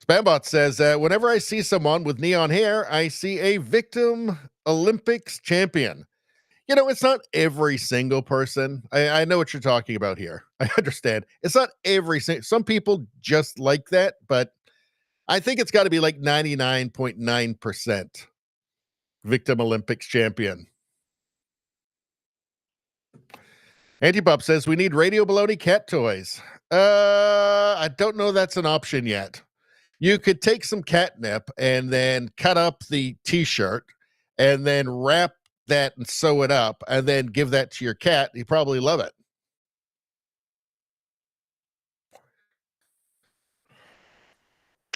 Spambot says, whenever I see someone with neon hair, I see a victim Olympics champion. You know, it's not every single person. I know what you're talking about here. I understand. It's not every single. Some people just like that, but I think it's got to be like 99.9% victim Olympics champion. Antipop says, we need Radio Baloney cat toys. I don't know that's an option yet. You could take some catnip and then cut up the t-shirt and then wrap that and sew it up and then give that to your cat. He'd probably love it.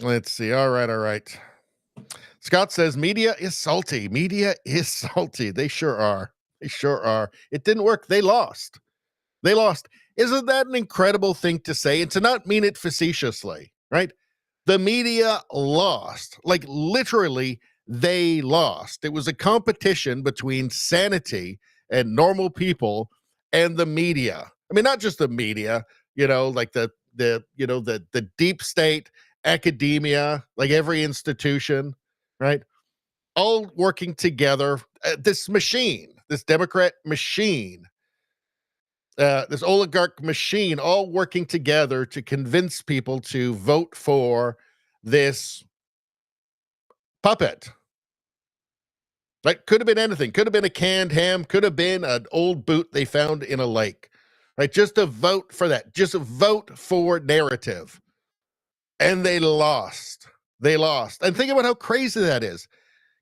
Let's see. All right. Scott says media is salty. Media is salty. They sure are. It didn't work. They lost. Isn't that an incredible thing to say? And to not mean it facetiously, right? The media lost. Like literally, they lost. It was a competition between sanity and normal people and the media. I mean, not just the media, like the deep state, academia, like every institution, right? All working together. This machine, this Democrat machine, this oligarch machine, all working together to convince people to vote for this puppet. Right? Could have been anything. Could have been a canned ham. Could have been an old boot they found in a lake. Right? Just a vote for that. Just a vote for narrative. And they lost. And think about how crazy that is.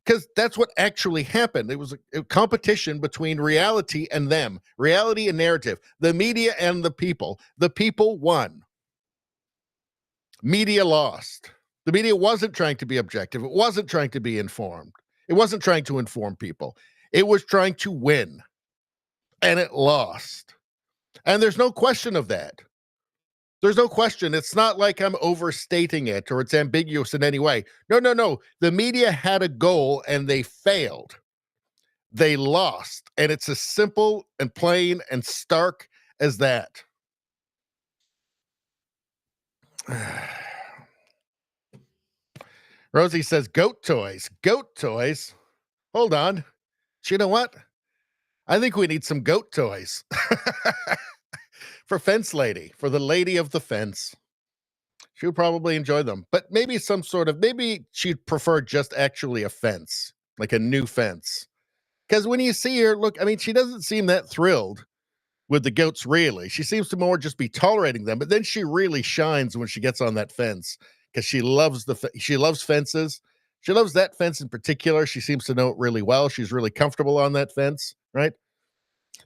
Because that's what actually happened. It was a competition between reality and them, reality and narrative, the media and the people. The people won. Media lost. The media wasn't trying to be objective. It wasn't trying to be informed. It wasn't trying to inform people. It was trying to win. And it lost. And there's no question of that. There's no question. It's not like I'm overstating it or it's ambiguous in any way. No. The media had a goal and they failed. They lost. And it's as simple and plain and stark as that. Rosie says, goat toys. Hold on. You know what? I think we need some goat toys. For Fence Lady, for the lady of the fence. She would probably enjoy them, but maybe maybe she'd prefer just actually a fence, like a new fence. Because when you see her, she doesn't seem that thrilled with the goats, really. She seems to more just be tolerating them, but then she really shines when she gets on that fence because she loves she loves fences. She loves that fence in particular. She seems to know it really well. She's really comfortable on that fence, right?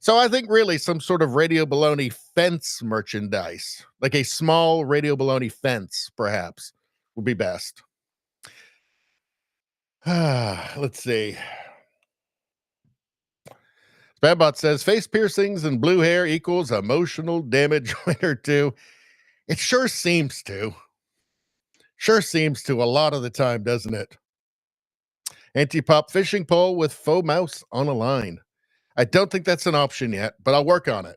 So I think really some sort of Radio Baloney fence merchandise, like a small Radio Baloney fence, perhaps, would be best. Let's see. Spambot says face piercings and blue hair equals emotional damage winner too. It sure seems to. A lot of the time, doesn't it? Anti-pop fishing pole with faux mouse on a line. I don't think that's an option yet, but I'll work on it.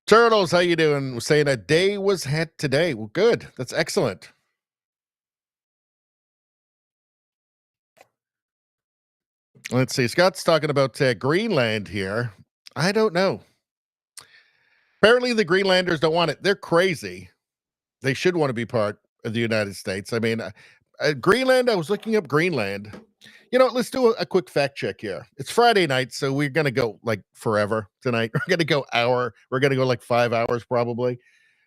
Turtles, how you doing? We're saying a day was had today. Well, good. That's excellent. Let's see. Scott's talking about Greenland here. I don't know. Apparently, the Greenlanders don't want it. They're crazy. They should want to be part of the United States. I mean, Greenland, I was looking up Greenland. Let's do a quick fact check here. It's Friday night, so we're going to go like forever tonight. We're going to go We're going to go like 5 hours probably.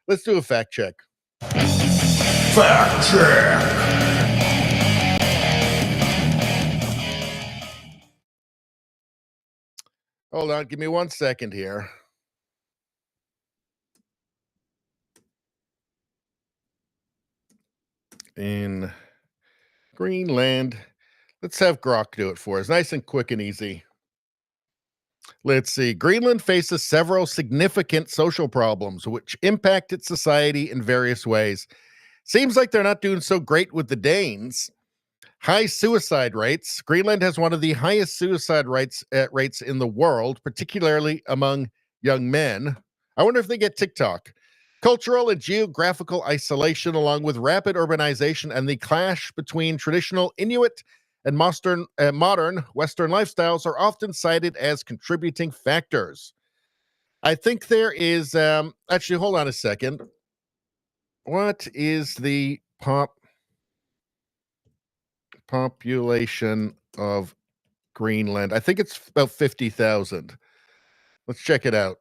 Let's do a fact check. Fact check. Hold on. Give me 1 second here. In Greenland, let's have Grok do it for us. Nice and quick and easy. Let's see. Greenland faces several significant social problems which impact its society in various ways. Seems like they're not doing so great with the Danes. High suicide rates. Greenland has one of the highest suicide rates in the world, particularly among young men. I wonder if they get TikTok. Cultural and geographical isolation, along with rapid urbanization and the clash between traditional Inuit and modern Western lifestyles, are often cited as contributing factors. I think there is, actually, hold on a second. What is the population of Greenland? I think it's about 50,000. Let's check it out.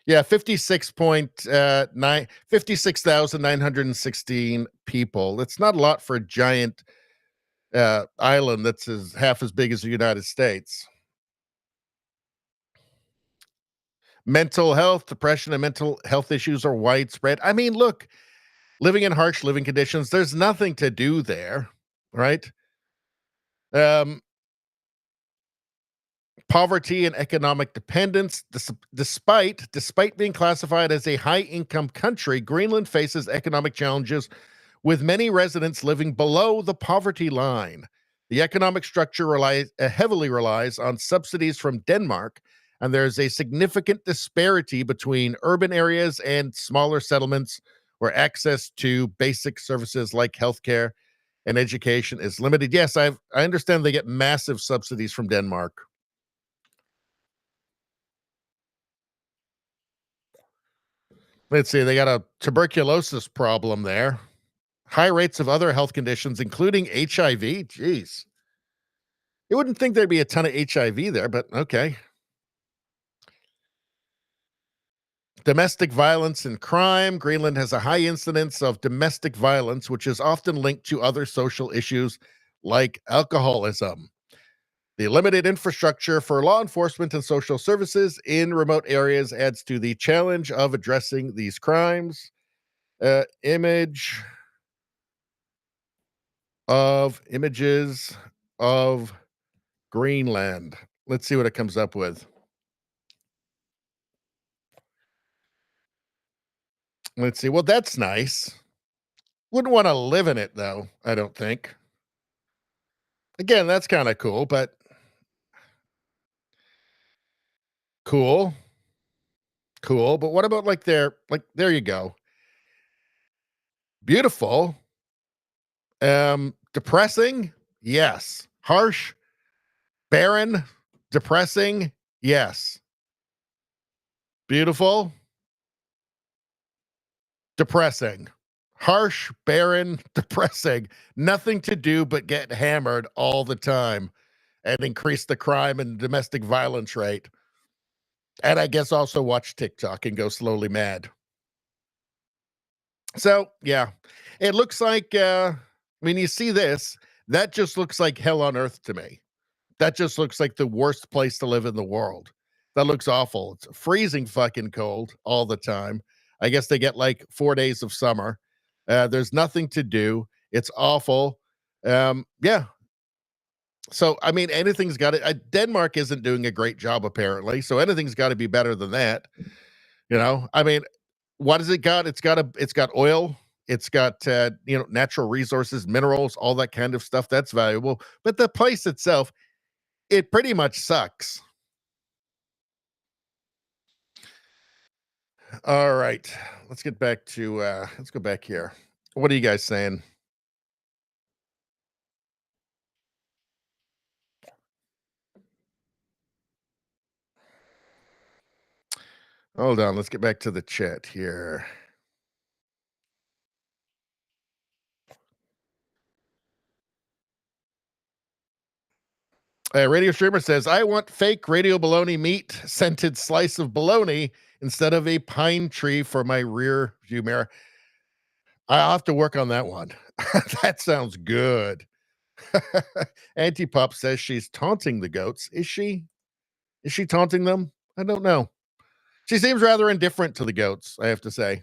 Yeah, 56,916 people. That's not a lot for a giant island that's half as big as the United States. Mental health, depression, and mental health issues are widespread. I mean, look, living in harsh living conditions, there's nothing to do there, right? Um, Poverty and economic dependence. Despite being classified as a high-income country, Greenland faces economic challenges with many residents living below the poverty line. The economic structure heavily relies on subsidies from Denmark, and there's a significant disparity between urban areas and smaller settlements where access to basic services like healthcare and education is limited. Yes, I understand they get massive subsidies from Denmark. Let's see, they got a tuberculosis problem there. High rates of other health conditions, including HIV. Jeez. You wouldn't think there'd be a ton of HIV there, but okay. Domestic violence and crime. Greenland has a high incidence of domestic violence, which is often linked to other social issues like alcoholism. The limited infrastructure for law enforcement and social services in remote areas adds to the challenge of addressing these crimes. Images of Greenland. Let's see what it comes up with. Let's see. Well, that's nice. Wouldn't want to live in it, though, I don't think. Again, that's kind of cool, but cool. Cool. But what about there you go. Beautiful. Depressing? Yes. Harsh? Barren? Depressing? Yes. Beautiful? Depressing. Harsh, barren, depressing. Nothing to do but get hammered all the time and increase the crime and domestic violence rate. And I guess also watch TikTok and go slowly mad. So, yeah, it looks like, you see this, that just looks like hell on earth to me. That just looks like the worst place to live in the world. That looks awful. It's freezing fucking cold all the time. I guess they get like 4 days of summer. There's nothing to do. It's awful. Yeah. So, anything's got to, Denmark isn't doing a great job apparently. So anything's got to be better than that. What has it got? It's got oil. It's got, natural resources, minerals, all that kind of stuff. That's valuable. But the place itself, it pretty much sucks. All right. Let's go back here. What are you guys saying? Hold on. Let's get back to the chat here. Radio Streamer says, I want fake Radio Baloney meat scented slice of bologna instead of a pine tree for my rear view mirror. I'll have to work on that one. That sounds good. Auntie Pup says she's taunting the goats. Is she? Is she taunting them? I don't know. She seems rather indifferent to the goats, I have to say.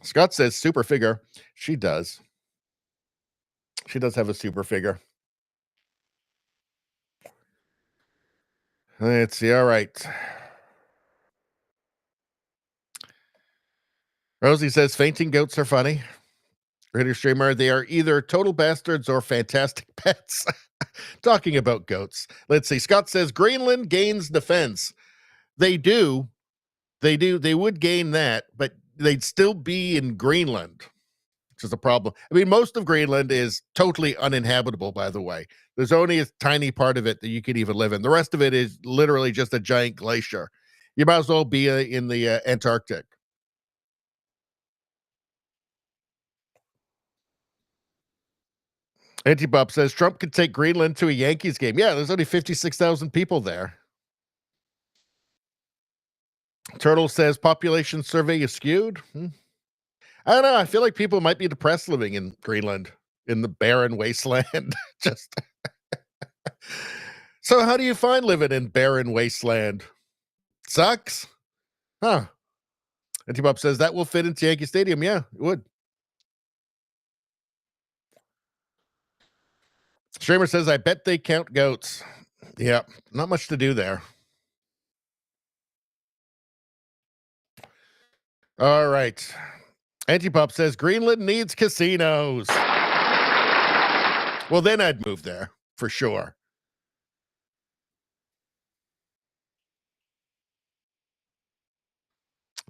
Scott says super figure. She does. She does have a super figure. Let's see. All right. Rosie says fainting goats are funny. Radio Streamer, they are either total bastards or fantastic pets. Talking about goats. Let's see. Scott says Greenland gains defense. They do. They would gain that, but they'd still be in Greenland, which is a problem. Most of Greenland is totally uninhabitable, by the way. There's only a tiny part of it that you can even live in. The rest of it is literally just a giant glacier. You might as well be in the Antarctic. Anti-Bob says Trump could take Greenland to a Yankees game. Yeah, there's only 56,000 people there. Turtle says population survey is skewed. I don't know. I feel like people might be depressed living in Greenland, in the barren wasteland. Just So how do you find living in barren wasteland? Sucks? Huh. Antipop says that will fit into Yankee Stadium. Yeah, it would. Streamer says, I bet they count goats. Yeah, not much to do there. All right. Antipop says Greenland needs casinos. Well, then I'd move there for sure.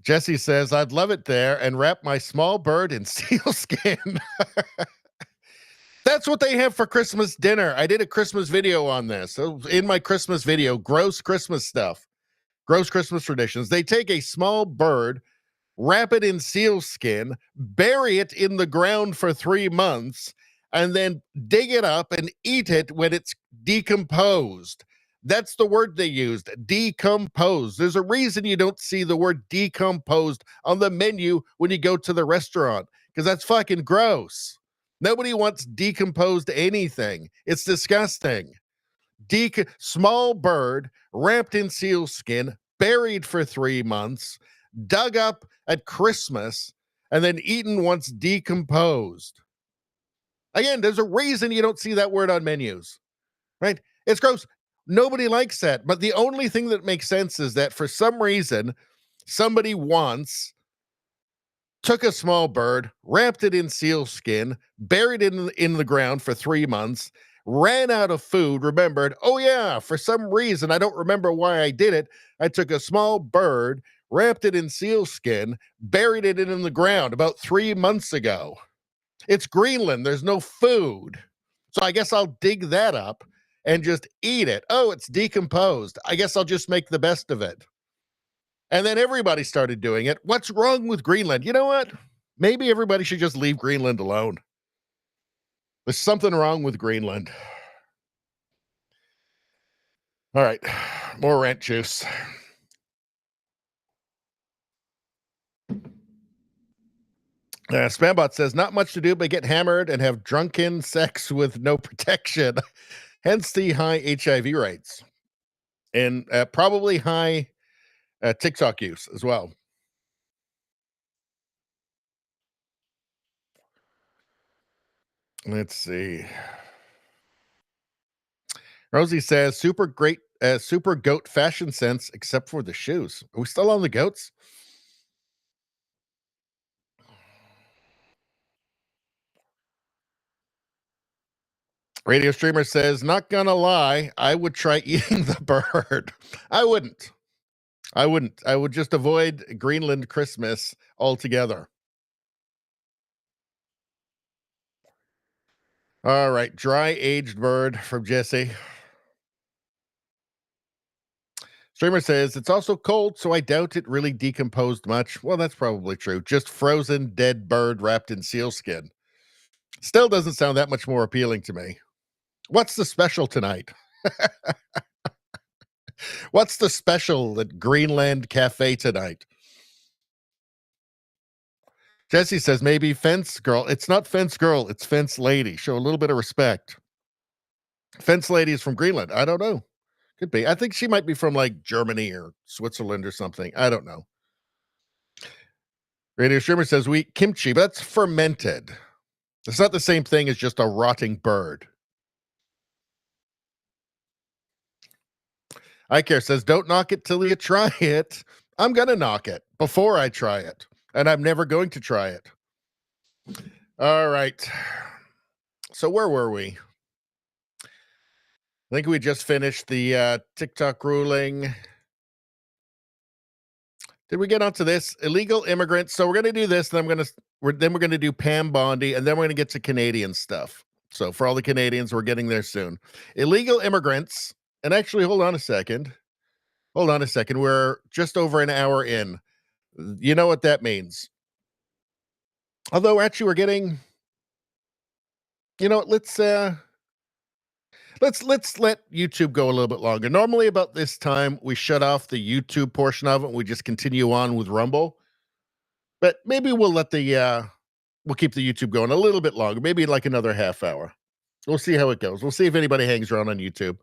Jesse says, I'd love it there and wrap my small bird in sealskin. That's what they have for Christmas dinner. I did a Christmas video on this. So in my Christmas video, gross Christmas stuff, gross Christmas traditions. They take a small bird, wrap it in sealskin, bury it in the ground for 3 months, and then dig it up and eat it when it's decomposed. That's the word they used, decomposed. There's a reason you don't see the word decomposed on the menu when you go to the restaurant, because that's fucking gross. Nobody wants decomposed anything. It's disgusting. Small bird wrapped in sealskin, buried for 3 months, dug up at Christmas, and then eaten once decomposed. Again, there's a reason you don't see that word on menus, right? It's gross. Nobody likes that. But the only thing that makes sense is that for some reason, somebody once took a small bird, wrapped it in sealskin, buried it in the ground for 3 months, ran out of food, remembered, oh yeah, for some reason, I don't remember why I did it. I took a small bird, wrapped it in sealskin, buried it in the ground about 3 months ago. It's Greenland. There's no food. So I guess I'll dig that up and just eat it. Oh, it's decomposed. I guess I'll just make the best of it. And then everybody started doing it. What's wrong with Greenland? You know what? Maybe everybody should just leave Greenland alone. There's something wrong with Greenland. All right, more rant juice. Spambot says, not much to do but get hammered and have drunken sex with no protection. Hence the high HIV rates. And probably high TikTok use as well. Let's see. Rosie says, super goat fashion sense, except for the shoes. Are we still on the goats? Radio streamer says, not gonna lie, I would try eating the bird. I wouldn't. I would just avoid Greenland Christmas altogether. All right, dry aged bird from Jesse. Streamer says, it's also cold, so I doubt it really decomposed much. Well, that's probably true. Just frozen dead bird wrapped in sealskin. Still doesn't sound that much more appealing to me. What's the special tonight? What's the special at Greenland Cafe tonight? Jesse says, maybe fence girl. It's not fence girl, it's fence lady. Show a little bit of respect. Fence lady is from Greenland. I don't know. Could be. I think she might be from like Germany or Switzerland or something. I don't know. Radio Streamer says, we eat kimchi, but that's fermented. It's not the same thing as just a rotting bird. I Care says, don't knock it till you try it. I'm going to knock it before I try it. And I'm never going to try it. All right. So where were we? I think we just finished the TikTok ruling. Did we get onto this? Illegal immigrants. So we're going to do this. Then we're going to do Pam Bondi. And then we're going to get to Canadian stuff. So for all the Canadians, we're getting there soon. Illegal immigrants. And actually, hold on a second. We're just over an hour in. You know what that means. Although actually we're getting, let's let YouTube go a little bit longer. Normally about this time we shut off the YouTube portion of it and we just continue on with Rumble. But maybe we'll let we'll keep the YouTube going a little bit longer, maybe like another half hour. We'll see how it goes. We'll see if anybody hangs around on YouTube.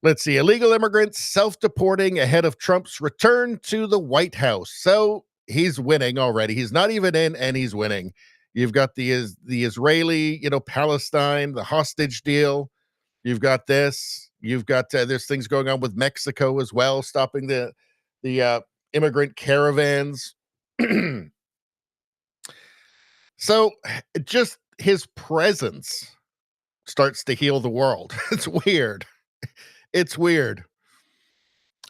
Let's see. Illegal immigrants self-deporting ahead of Trump's return to the White House. So he's winning already. He's not even in, and he's winning. You've got the Israeli, Palestine, the hostage deal. You've got this. You've got there's things going on with Mexico as well, stopping the immigrant caravans. So just his presence starts to heal the world. It's weird. It's weird.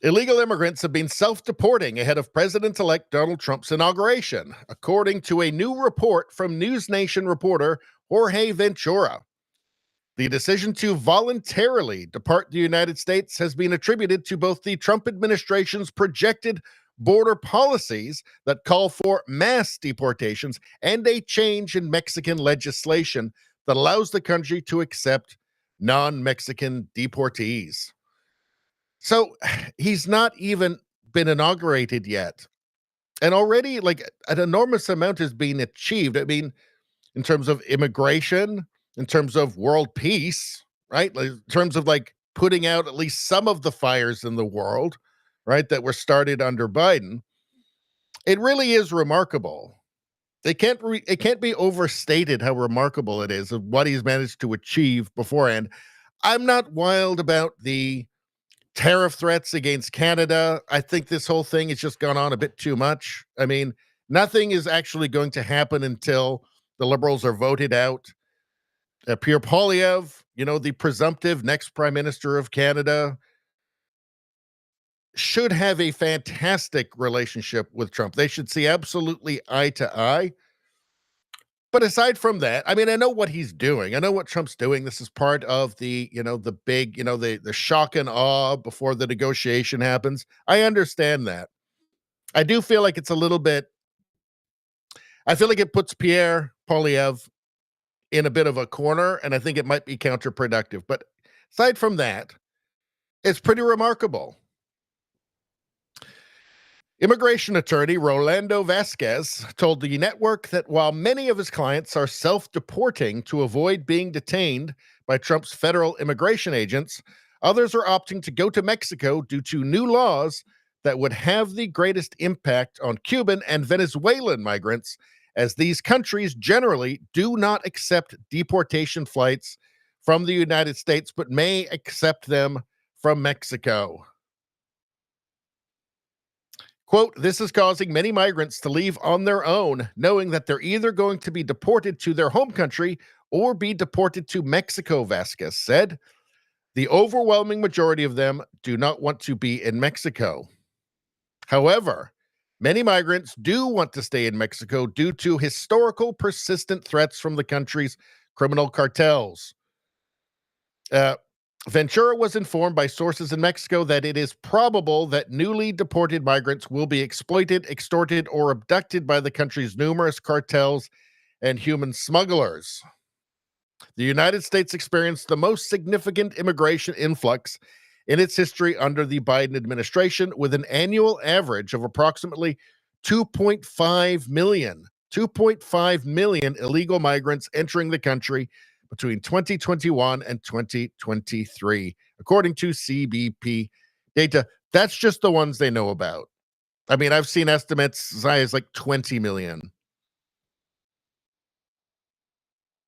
Illegal immigrants have been self-deporting ahead of President-elect Donald Trump's inauguration, according to a new report from News Nation reporter Jorge Ventura. The decision to voluntarily depart the United States has been attributed to both the Trump administration's projected border policies that call for mass deportations and a change in Mexican legislation that allows the country to accept non-Mexican deportees. So he's not even been inaugurated yet. And already, like, an enormous amount is being achieved. I mean, in terms of immigration, in terms of world peace, right? Like, in terms of like putting out at least some of the fires in the world, right, that were started under Biden. It really is remarkable. It can't be overstated how remarkable it is of what he's managed to achieve beforehand. I'm not wild about the tariff threats against Canada. I think this whole thing has just gone on a bit too much. I mean, nothing is actually going to happen until the Liberals are voted out. Pierre Poilievre, the presumptive next prime minister of Canada, should have a fantastic relationship with Trump. They should see absolutely eye to eye. But aside from that, I mean, I know what he's doing. I know what Trump's doing. This is part of the, the big, the shock and awe before the negotiation happens. I understand that. I do feel like it's a little bit, I feel like it puts Pierre Poilievre in a bit of a corner, and I think it might be counterproductive. But aside from that, it's pretty remarkable. Immigration attorney Rolando Vasquez told the network that while many of his clients are self-deporting to avoid being detained by Trump's federal immigration agents, others are opting to go to Mexico due to new laws that would have the greatest impact on Cuban and Venezuelan migrants, as these countries generally do not accept deportation flights from the United States, but may accept them from Mexico. Quote, this is causing many migrants to leave on their own, knowing that they're either going to be deported to their home country or be deported to Mexico, Vasquez said. The overwhelming majority of them do not want to be in Mexico. However, many migrants do want to stay in Mexico due to historical persistent threats from the country's criminal cartels. Ventura was informed by sources in Mexico that it is probable that newly deported migrants will be exploited, extorted, or abducted by the country's numerous cartels and human smugglers. The United States experienced the most significant immigration influx in its history under the Biden administration, with an annual average of approximately 2.5 million illegal migrants entering the country between 2021 and 2023, according to CBP data. That's just the ones they know about. I mean, I've seen estimates as high as like 20 million.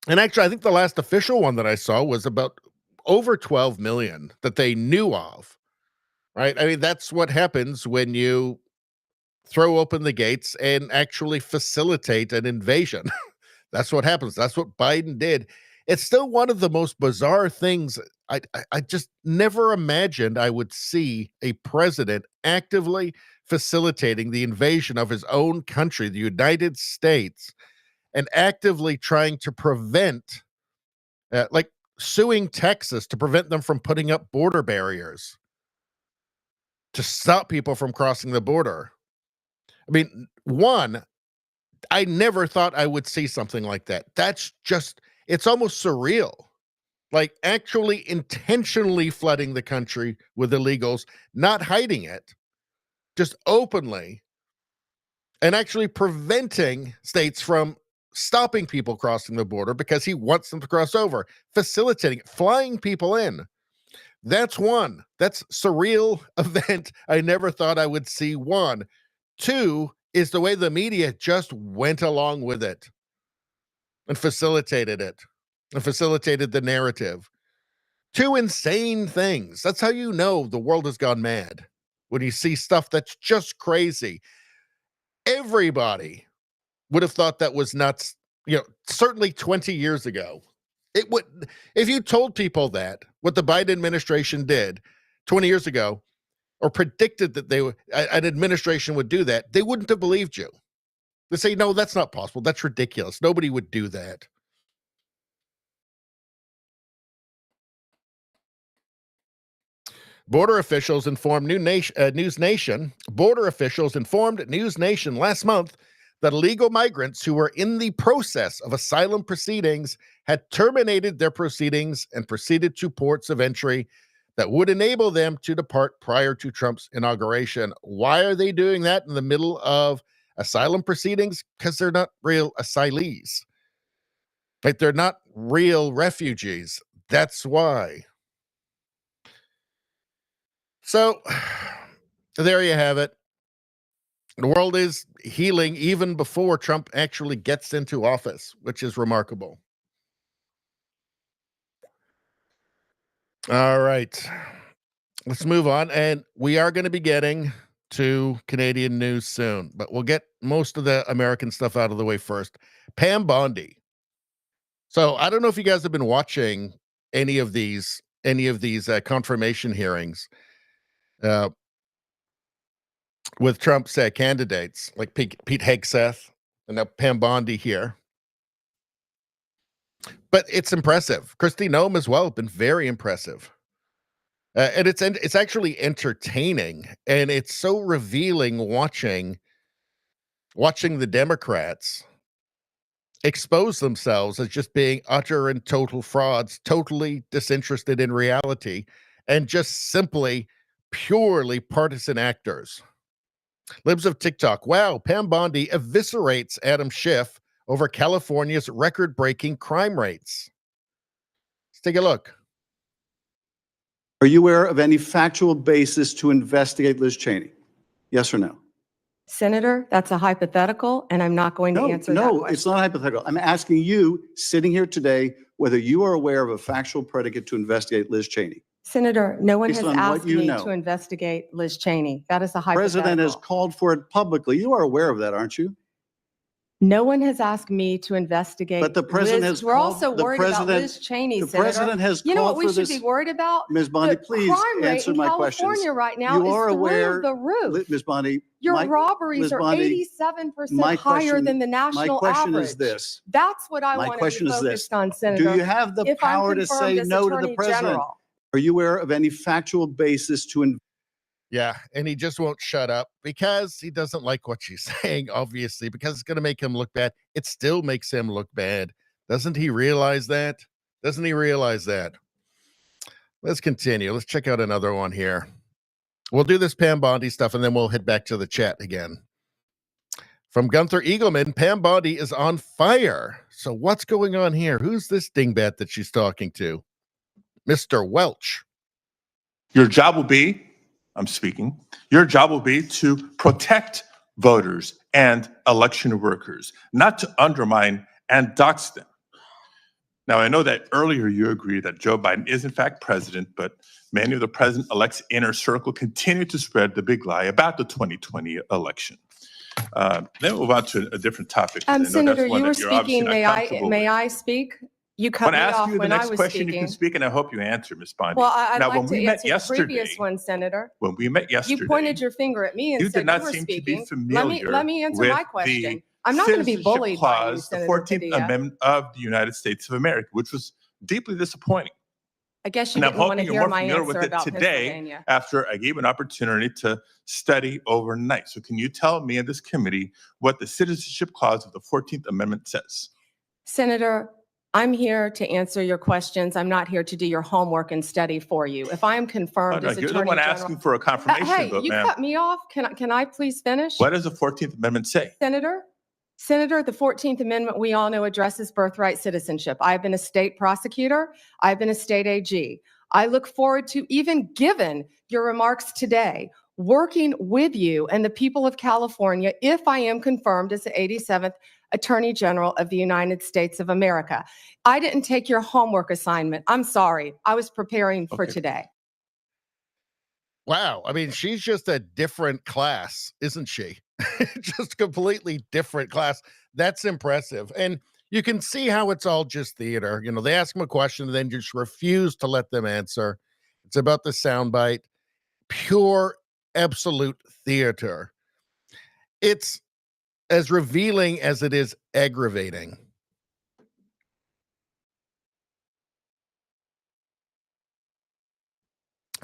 And actually, I think the last official one that I saw was about over 12 million that they knew of, right? I mean, that's what happens when you throw open the gates and actually facilitate an invasion. That's what happens. That's what Biden did. It's still one of the most bizarre things. I just never imagined I would see a president actively facilitating the invasion of his own country, the United States, and actively trying to prevent, like suing Texas to prevent them from putting up border barriers to stop people from crossing the border. I mean, I never thought I would see something like that. That's just, it's almost surreal. Like actually intentionally flooding the country with illegals, not hiding it, just openly, and actually preventing states from stopping people crossing the border because he wants them to cross over, facilitating it, flying people in. That's one. That's surreal event I never thought I would see. One. Two is the way the media just went along with it and facilitated it and facilitated the narrative. Two insane things. That's how you know the world has gone mad, when you see stuff that's just crazy. Everybody would have thought that was nuts, certainly 20 years ago. It would, if you told people that what the Biden administration did 20 years ago, or predicted that an administration would do that, they wouldn't have believed you. They say, no, that's not possible. That's ridiculous. Nobody would do that. Border officials informed News Nation. Border officials informed News Nation last month that illegal migrants who were in the process of asylum proceedings had terminated their proceedings and proceeded to ports of entry that would enable them to depart prior to Trump's inauguration. Why are they doing that in the middle of asylum proceedings? Because they're not real asylees. Like, they're not real refugees. That's why. So, there you have it. The world is healing even before Trump actually gets into office, which is remarkable. All right. Let's move on. And we are going to be getting to Canadian news soon, but we'll get most of the American stuff out of the way first. Pam Bondi. So I don't know if you guys have been watching any of these confirmation hearings with Trump's candidates, like Pete Hegseth and now Pam Bondi here. But it's impressive. Kristi Noem as well, been very impressive. And it's actually entertaining, and it's so revealing watching the Democrats expose themselves as just being utter and total frauds, totally disinterested in reality, and just simply purely partisan actors. Libs of TikTok. Wow, Pam Bondi eviscerates Adam Schiff over California's record-breaking crime rates. Let's take a look. Are you aware of any factual basis to investigate Liz Cheney? Yes or no? Senator, that's a hypothetical, and I'm not going to answer that question. No, it's not hypothetical. I'm asking you, sitting here today, whether you are aware of a factual predicate to investigate Liz Cheney. Senator, no one Based has on what asked you me know. to investigate Liz Cheney. That is a The hypothetical. president has called for it publicly. You are aware of that, aren't you? No one has asked me to investigate. But the president has We're called- also the worried about president- Liz Cheney, the Senator. president has You know called what we for should this- be worried about? Ms. Bondi, The please crime rate answer in my California questions. right now You are is aware, through the roof. Ms. Bondi, Your robberies Ms. are Bondi, 87% higher than the national my question average. is this. That's what I My want to question be is focused this. on, Senator. Do you have the if I'm power to confirmed say as no to the Attorney president? General. Are you aware of any factual basis to Yeah, and he just won't shut up because he doesn't like what she's saying, obviously, because it's going to make him look bad. It still makes him look bad. Doesn't he realize that? Doesn't he realize that? Let's continue. Let's check out another one here. We'll do this Pam Bondi stuff, and then we'll head back to the chat again. From Gunther Eagleman, Pam Bondi is on fire. So what's going on here? Who's this dingbat that she's talking to? Mr. Welch. Your job will be, I'm speaking, your job will be to protect voters and election workers, not to undermine and dox them. Now, I know that earlier you agreed that Joe Biden is in fact president, but many of the president-elect's inner circle continue to spread the big lie about the 2020 election. Then we'll move on to a different topic. Senator, you were speaking. May I speak? You cut me off when I was speaking. When I ask you the next question, you can speak, and I hope you answer, Ms. Bondi. Well, I'd now, like when to we met answer the yesterday, previous one, Senator. when we met yesterday, You pointed your finger at me and you said did not you were seem speaking. to be familiar Let me answer with my question. I'm not going to be Citizenship bullied by you, Clause, the Senator 14th Padilla. Amendment of the United States of America, which was deeply disappointing. I guess you And I'm didn't want to hoping hear you're more my familiar answer with it about today Pennsylvania. after I gave an opportunity to study overnight. So can you tell me in this committee what the Citizenship Clause of the 14th Amendment says? Senator, I'm here to answer your questions. I'm not here to do your homework and study for you. If I am confirmed as You're Attorney the one General, asking for a confirmation hey, vote, you ma'am. cut me off. Can I please finish? What does the 14th Amendment say? Senator, the 14th Amendment, we all know, addresses birthright citizenship. I've been a state prosecutor. I've been a state AG. I look forward to, even given your remarks today, working with you and the people of California if I am confirmed as the 87th Attorney General of the United States of America. I didn't take your homework assignment. I'm sorry. I was preparing for Okay. today. Wow. I mean, she's just a different class, isn't she? Just completely different class. That's impressive. And you can see how it's all just theater. They ask them a question and then just refuse to let them answer. It's about the soundbite. Pure, absolute theater. It's as revealing as it is aggravating.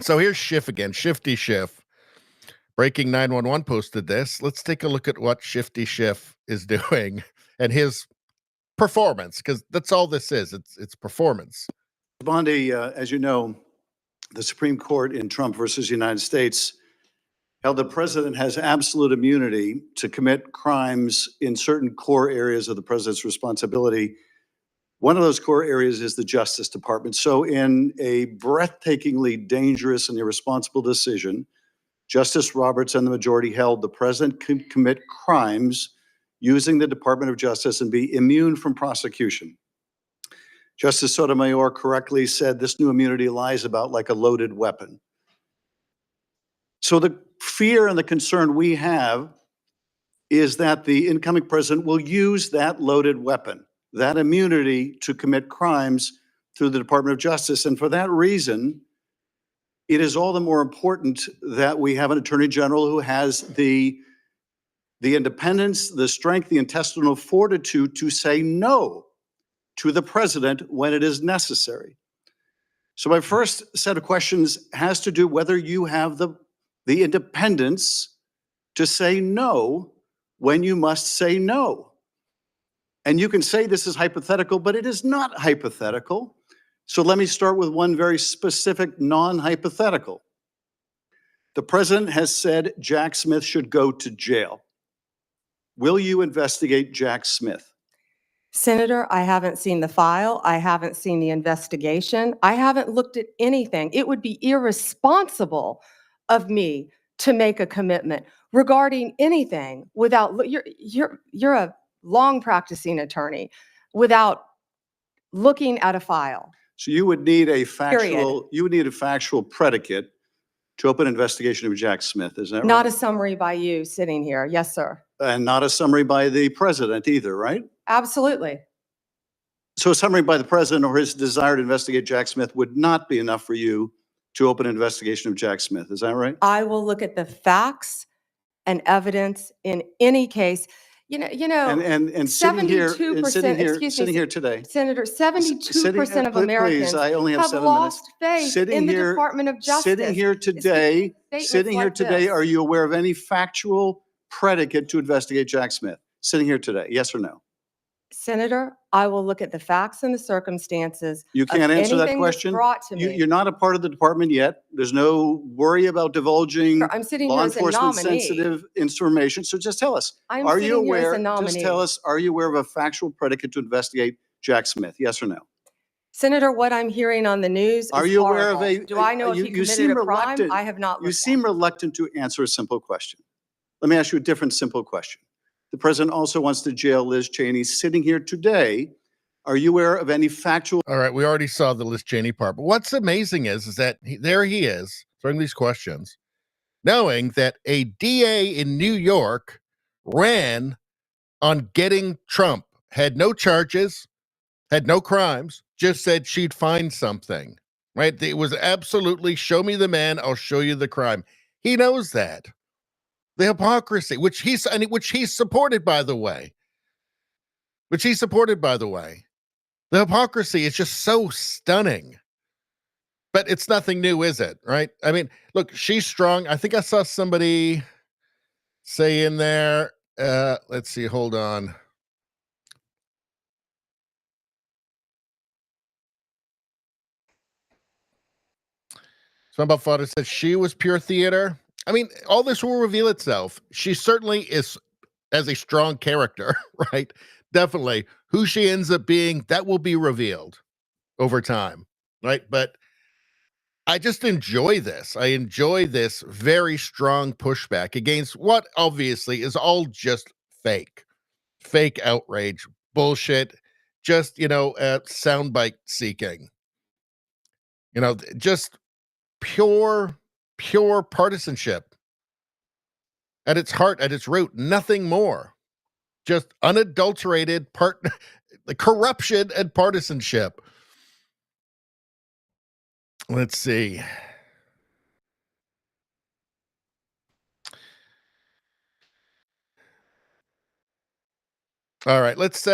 So here's Schiff again, Shifty Schiff. Breaking 911 posted this. Let's take a look at what Shifty Schiff is doing and his performance, because that's all this is. It's performance. Bondi, as you know, the Supreme Court in Trump versus United States held the president has absolute immunity to commit crimes in certain core areas of the president's responsibility. One of those core areas is the Justice Department. So in a breathtakingly dangerous and irresponsible decision, Justice Roberts and the majority held the president could commit crimes using the Department of Justice and be immune from prosecution. Justice Sotomayor correctly said this new immunity lies about like a loaded weapon. So the fear and the concern we have is that the incoming president will use that loaded weapon, that immunity, to commit crimes through the Department of Justice. And for that reason, it is all the more important that we have an attorney general who has the independence, the strength, the intestinal fortitude to say no to the president when it is necessary. So my first set of questions has to do whether you have the independence to say no when you must say no. And you can say this is hypothetical, but it is not hypothetical. So let me start with one very specific non-hypothetical. The president has said Jack Smith should go to jail. Will you investigate Jack Smith? Senator, I haven't seen the file. I haven't seen the investigation. I haven't looked at anything. It would be irresponsible of me to make a commitment regarding anything without, you're a long practicing attorney, without looking at a file. So you would need a factual predicate to open an investigation of Jack Smith, is that right? Not a summary by you sitting here. Yes, sir. And not a summary by the president either, right? Absolutely. So a summary by the president or his desire to investigate Jack Smith would not be enough for you to open an investigation of Jack Smith, is that right? I will look at the facts and evidence in any case. And sitting here, sitting here today, Senator, 72% of Americans please, I only have have 7 lost minutes. faith in the Department of Justice. Sitting here today, this. are you aware of any factual predicate to investigate Jack Smith? Sitting here today, yes or no? Senator, I will look at the facts and the circumstances. You can't answer that anything that's question. brought to me. You're not a part of the department yet. There's no worry about divulging I'm sitting law here as a enforcement nominee. sensitive information. So just tell us, I'm are sitting you here as a aware? nominee. Just tell us, are you aware of a factual predicate to investigate Jack Smith? Yes or no? Senator, what I'm hearing on the news is Are you aware of horrible. Do I know if he committed a crime? reluctant. I have not You looked seem at it. reluctant to answer a simple question. Let me ask you a different simple question. The president also wants to jail Liz Cheney. Sitting here today, are you aware of any factual? All right, we already saw the Liz Cheney part, but what's amazing is that there he is throwing these questions, knowing that a DA in New York ran on getting Trump, had no charges, had no crimes, just said she'd find something, right? It was absolutely show me the man, I'll show you the crime. He knows that. The hypocrisy, which he's supported, by the way. The hypocrisy is just so stunning. But it's nothing new, is it? Right? I mean, look, she's strong. I think I saw somebody say in there, let's see, hold on. Somebody thought it said she was pure theater. I mean, all this will reveal itself. She certainly is as a strong character, right? Definitely. Who she ends up being, that will be revealed over time, right? But I just enjoy this. I enjoy this very strong pushback against what obviously is all just fake outrage, bullshit, just, soundbite seeking, just pure partisanship at its heart, at its root, nothing more. Just unadulterated the corruption and partisanship. Let's see. All right, let's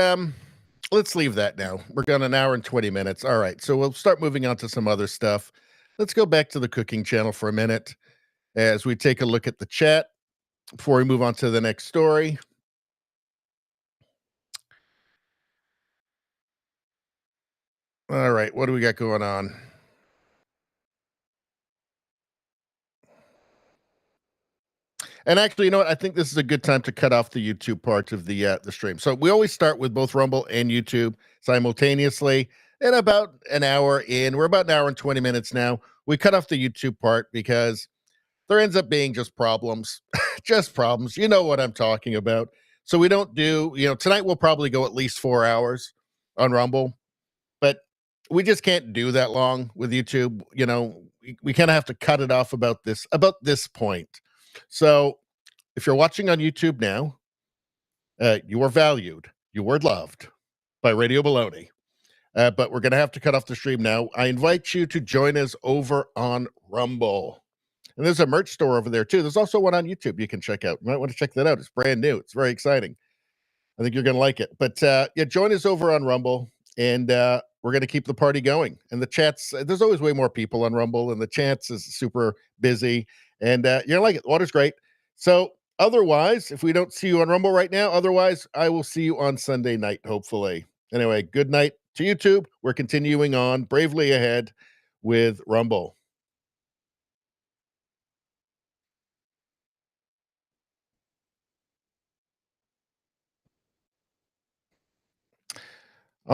leave that now. We're going an hour and 20 minutes. All right, so we'll start moving on to some other stuff. Let's go back to the cooking channel for a minute as we take a look at the chat before we move on to the next story. All right, what do we got going on? And actually, you know what? I think this is a good time to cut off the YouTube part of the stream. So we always start with both Rumble and YouTube simultaneously. And about an hour in, we're about an hour and 20 minutes now. We cut off the YouTube part because there ends up being just problems, just problems. You know what I'm talking about. So we don't do, tonight we'll probably go at least 4 hours on Rumble, but we just can't do that long with YouTube. We kind of have to cut it off about this point. So if you're watching on YouTube now, you are valued, you are loved by Radio Baloney. But we're going to have to cut off the stream now. I invite you to join us over on Rumble. And there's a merch store over there, too. There's also one on YouTube you can check out. You might want to check that out. It's brand new. It's very exciting. I think you're going to like it. But join us over on Rumble, and we're going to keep the party going. And the chats, there's always way more people on Rumble, and the chats is super busy. And you're going to like it. The water's great. So otherwise, if we don't see you on Rumble right now, otherwise, I will see you on Sunday night, hopefully. Anyway, good night to YouTube. We're continuing on bravely ahead with Rumble.